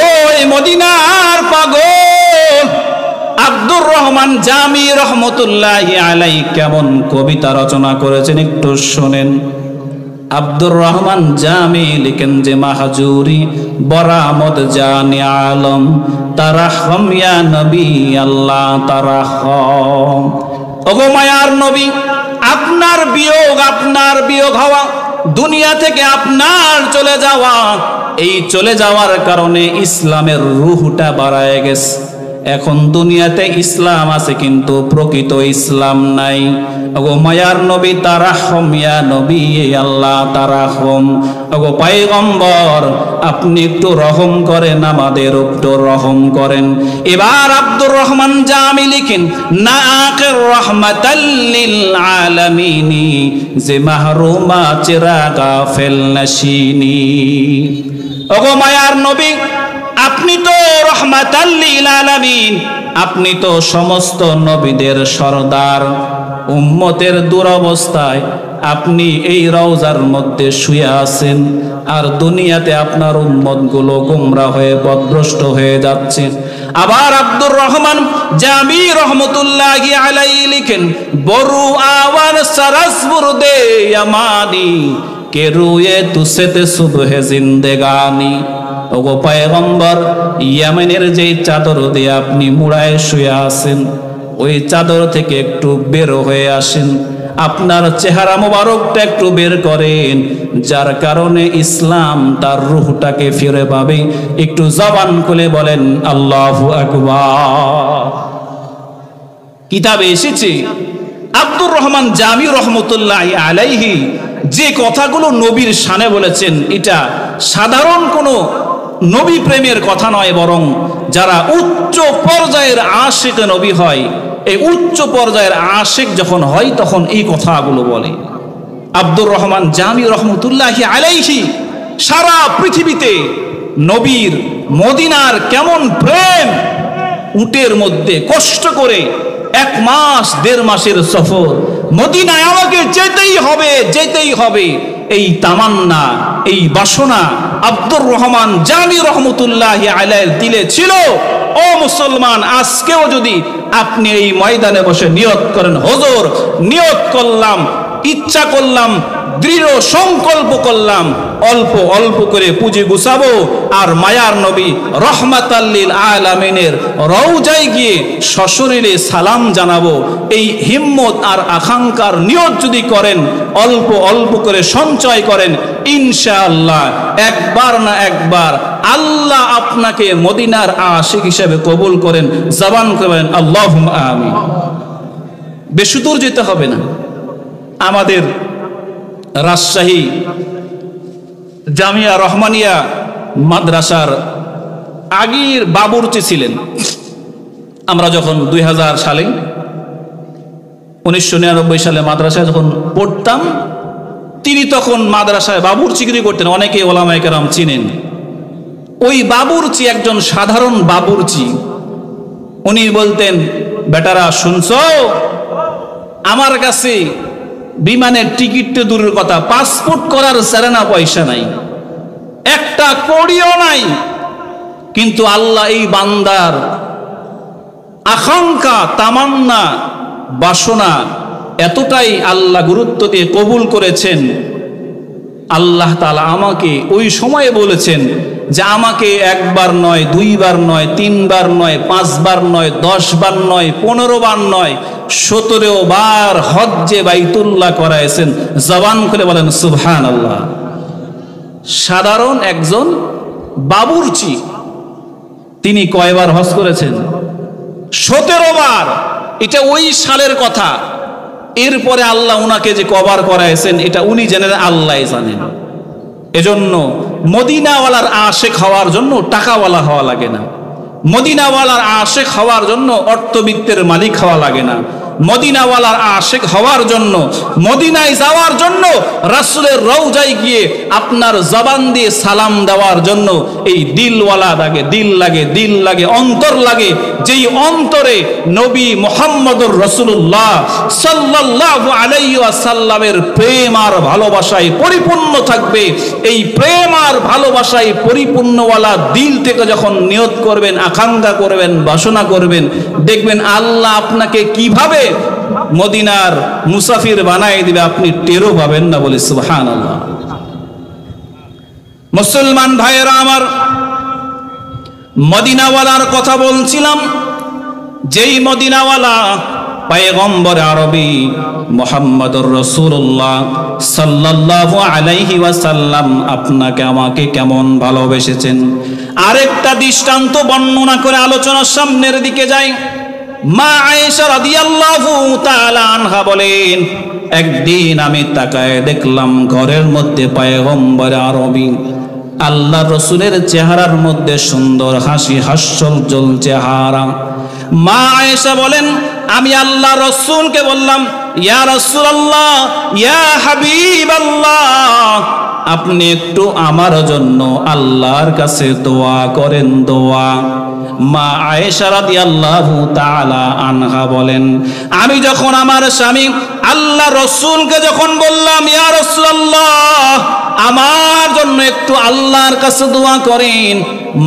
ওই মদিনার পাগল আব্দুর রহমান জামি রহমতুল্লাহি আলাইহি কেমন কবিতা রচনা করেছেন একটু শোনেন। আব্দুর রহমান জামি লিখেন যে মাহজুরি বরামদ জানি আলম তারাহম ইয়া নবী আল্লাহ তারাহম। ওগো মায়ার নবী, আপনার বিয়োগ হওয়া, দুনিয়া থেকে আপনার চলে যাওয়া, এই চলে যাওয়ার কারণে ইসলামের রূহটা বাড়ায় গেছে। এখন দুনিয়াতে ইসলাম আছে কিন্তু প্রকৃত ইসলাম নাই। ওগো মায়ার নবী তারাহম ইয়া নবী আল্লাহ তারাহম। ওগো পয়গম্বর, আপনি একটু রহম করেন, আমাদের একটু রহম করেন। এবার আব্দুর রহমান জামি লিখেন না আখির রহমাতাল লিল আলামিনি যে মাহরুমা চিরাগা ফেল নাশিনি। ওগো মায়ার নবী, আপনি তো রহমাতাল লিল আলামিন, আপনি তো সমস্ত নবীদের সরদার। উম্মতের দুরবস্থায় আপনি এই রওজার মধ্যে শুয়ে আছেন, আর দুনিয়াতে আপনার উম্মতগুলো গোমরা হয়ে পথভ্রষ্ট হয়ে যাচ্ছে। আবার আব্দুর রহমান জামি রহমতুল্লাহি আলাইহি লিখেন বরু আওয়ার সারাসপুর দে আমানি কে রুয়ে তুসেতে সুবহে জিন্দেগানি। ওগো পয়গম্বর, ইয়েমেনের যে চাদর দিয়ে আপনি মুড়ায় শুয়ে আছেন, ওই চাদর থেকে একটু বের হয়ে আসেন, আপনার চেহারা মোবারকটা একটু বের করেন, যার কারণে ইসলাম তার রূহটাকে ফিরে পাবে। একটু জবান খুলে বলেন আল্লাহু আকবার। কিতাবে এসেছে আব্দুর রহমান জামি রহমতুল্লাহি আলাইহি যে কথাগুলো নবীর শানে বলেছেন, এটা সাধারণ কোনো নবী প্রেমের কথা নয়, বরং যারা উচ্চ পর্যায়ের আশিক নবী হয়, এই উচ্চ পর্যায়ের আশিক যখন হয় তখন এই কথাগুলো বলে। আব্দুর রহমান জামি রহমতুল্লাহি আলাইহি সারা পৃথিবীতে নবীর মদিনার কেমন প্রেম, উটের মধ্যে কষ্ট করে 1 মাস 1.5 মাসের সফর, মদিনায় আমাকে যেতেই হবে, এই তামান্না, এই বাসনা আব্দুর রহমান জামি রহমতুল্লাহি আলাইহির দিলে ছিল। ও মুসলমান, আজকেও যদি আপনি এই ময়দানে বসে নিয়ত করেন, হুজুর নিয়ত করলাম, ইচ্ছা করলাম, দৃঢ় সংকল্প করলাম, অল্প অল্প করে পুঁজি গুছাবো আর মায়ার নবী রহমাতাল লিল আলামিনের রওজায় গিয়ে সশরীরে সালাম জানাবো, এই হিম্মত আর আকাঙ্ক্ষার নিয়ত যদি করেন, অল্প অল্প করে সঞ্চয় করেন, ইনশাআল্লাহ একবার না একবার আল্লাহ আপনাকে মদিনার আশিক হিসেবে কবুল করেন। জবান করেন আল্লাহুম্মা আমিন। বেশি দূর যেতে হবে না, আমাদের রাজশাহী জামিয়া রহমানিয়া মাদ্রাসার আগের বাবুর্চি ছিলেন। আমরা যখন 2000 সালে 1999 সালে মাদ্রাসায় যখন পড়তাম, তিনি তখন মাদ্রাসায় বাবুর্চিগিরি করতেন, অনেকে ওলামায়ে কেরাম চিনেন। ওই বাবুর্চি একজন সাধারণ বাবুর্চি, উনি বলতেন, বেটারা শুনছো, আমার কাছে বিমানের টিকিট তো দূরের কথা, পাসপোর্ট করার সেরেনা পয়সা নাই, একটা কড়িও নাই, কিন্তু আল্লাহ এই বান্দার আকাঙ্ক্ষা, তামান্না, বাসনা এতটাই আল্লাহ গুরুত্ব দিয়ে কবুল করেছেন। আল্লাহ তাআলা আমাকে ওই সময়ে বলেছেন যে আমাকে 1 বার নয়, 2 বার নয়, 3 বার নয়, 5 বার নয়, 10 বার নয়, 15 বার নয়, 17 বার হজ্জে বাইতুল্লাহ করাইছেন। জবান করে বলেন সুবহানাল্লাহ। সাধারণ একজন বাবুর্চি, তিনি কয়বার হজ করেছেন? 17 বার। এটা ওই সালের কথা। এরপরে আল্লাহ উনাকে যে কবার করাইছেন এটা উনি জানেন, আল্লাহ জানেন। এজন্য মদিনাওয়ালার আশিক হওয়ার জন্য টাকাওয়ালা হওয়া লাগে না, মদিনাওয়ালার আশিক হওয়ার জন্য অর্থবিত্তের মালিক হওয়া লাগে না। মদিনাওয়ালার আশিক হওয়ার জন্য, মদিনায় যাওয়ার জন্য, রাসূলের রওজায় গিয়ে আপনার জবান দিয়ে সালাম দেওয়ার জন্য এই দিলওয়ালা লাগে, দিল লাগে, দিল লাগে, অন্তর লাগে। যেই অন্তরে নবী মুহাম্মদুর রাসূলুল্লাহ সাল্লাল্লাহু আলাইহি ওয়াসাল্লামের প্রেম আর ভালোবাসায় পরিপূর্ণ থাকবে, এই প্রেম আর ভালোবাসায় পরিপূর্ণওয়ালা দিল থেকে যখন নিয়ত করবেন, আকাঙ্ক্ষা করবেন, বাসনা করবেন, দেখবেন আল্লাহ আপনাকে কিভাবে মদিনার মুসাফির বানায় দিবে, আপনি টেরও পাবেন না। বলে সুবহানাল্লাহ। মুসলমান ভাইয়েরা আমার, মদিনাওয়ালার কথা বলছিলাম। যেই মদিনাওয়ালা পয়গম্বর আরবি মুহাম্মদুর রাসূলুল্লাহ সাল্লাল্লাহু আলাইহি ওয়াসাল্লাম আপনাকে আমাকে কেমন ভালোবেসেছেন, আরেকটা দৃষ্টান্ত বর্ণনা করে আলোচনার সামনের দিকে যাই। মা আয়েশা রাদিয়াল্লাহু তাআলা আনহা বলেন, একদিন আমি তাকায় দেখলাম ঘরের মধ্যে পয়গম্বর আরবি আল্লাহ রসুলের চেহারার মধ্যে সুন্দর হাসি, হাস্যোজ্জ্বল চেহারা। মা আয়েশা বলেন, আমি আল্লাহ রসুলকে বললাম, ইয়া রাসূলুল্লাহ, ইয়া হাবিবাল্লাহ, আপনি একটু আমার জন্য আল্লাহর কাছে দোয়া করেন, দোয়া। মা আয়েশা রাদিয়াল্লাহু তাআলা আনহা বলেন, আমি যখন আমার স্বামী আল্লাহ রসুলকে যখন বললাম, ইয়া রাসূলুল্লাহ, আমার জন্য একটু আল্লাহর কাছে দোয়া করেন,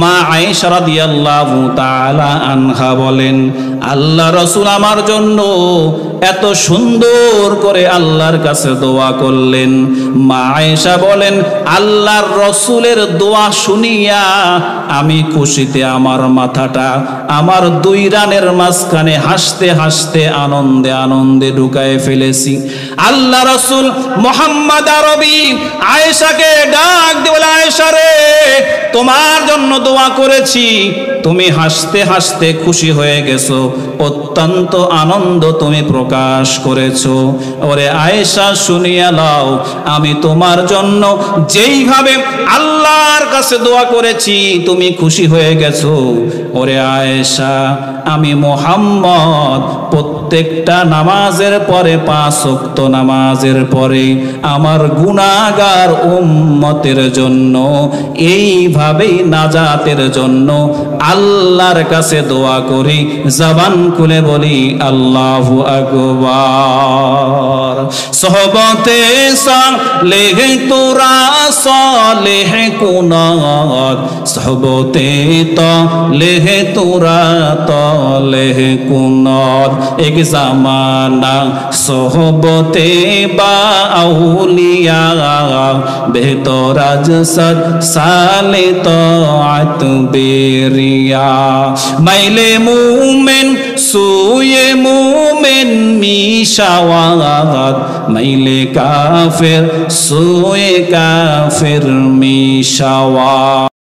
মা আয়েশা রাদিয়াল্লাহু তাআলা আনহা বলেন, আল্লাহ রসুল আমার জন্য এত সুন্দর করে আল্লাহর কাছে দোয়া করলেন। মা আয়েশা বলেন, আল্লাহর রসুলের দোয়া শুনিয়া আমি খুশিতে আমার মাথাটা আমার দুই রানের মাঝখানে হাসতে হাসতে আনন্দে আনন্দে ঢুকায় ফেলেছি। আল্লাহ রসুল মুহাম্মদ আরবি আয়েশাকে ডাক দিয়ে বলে, আয়েশা রে, তোমার জন্য দোয়া করেছি, তুমি হাসতে হাসতে খুশি হয়ে গেছো, অত্যন্ত আনন্দ তুমি প্রকাশ করেছো। ওরে আয়েশা, শুনিয়া লাও, আমি তোমার জন্য যেইভাবে আল্লাহর কাছে দোয়া করেছি তুমি খুশি হয়ে গেছো। ওরে আয়েশা, আমি মুহাম্মদ প্রত্যেকটা নামাজের পরে, 5 ওয়াক্ত নামাজের পরে আমার গুনাহগার উম্মতের জন্য এইভাবেই নাজাতের জন্য আল্লাহর কাছে দোয়া করি, জবান খুলে বলি আল্লাহু আকবার। সোহবতে সালেহ তোরা সালেহ কুনাত, সোহবতে তালেহ তোরা তালেহ কুনাত, এক জামানা সোহবতে বা আউলিয়া, বেহতর আজ সদ সালে তাআত বেরিয়া, মাইলে মুমিন সুয়ে মুমিন মিশাওয়াত, মাইলে কাফের সুয়ে কাফের মিশাওয়াত।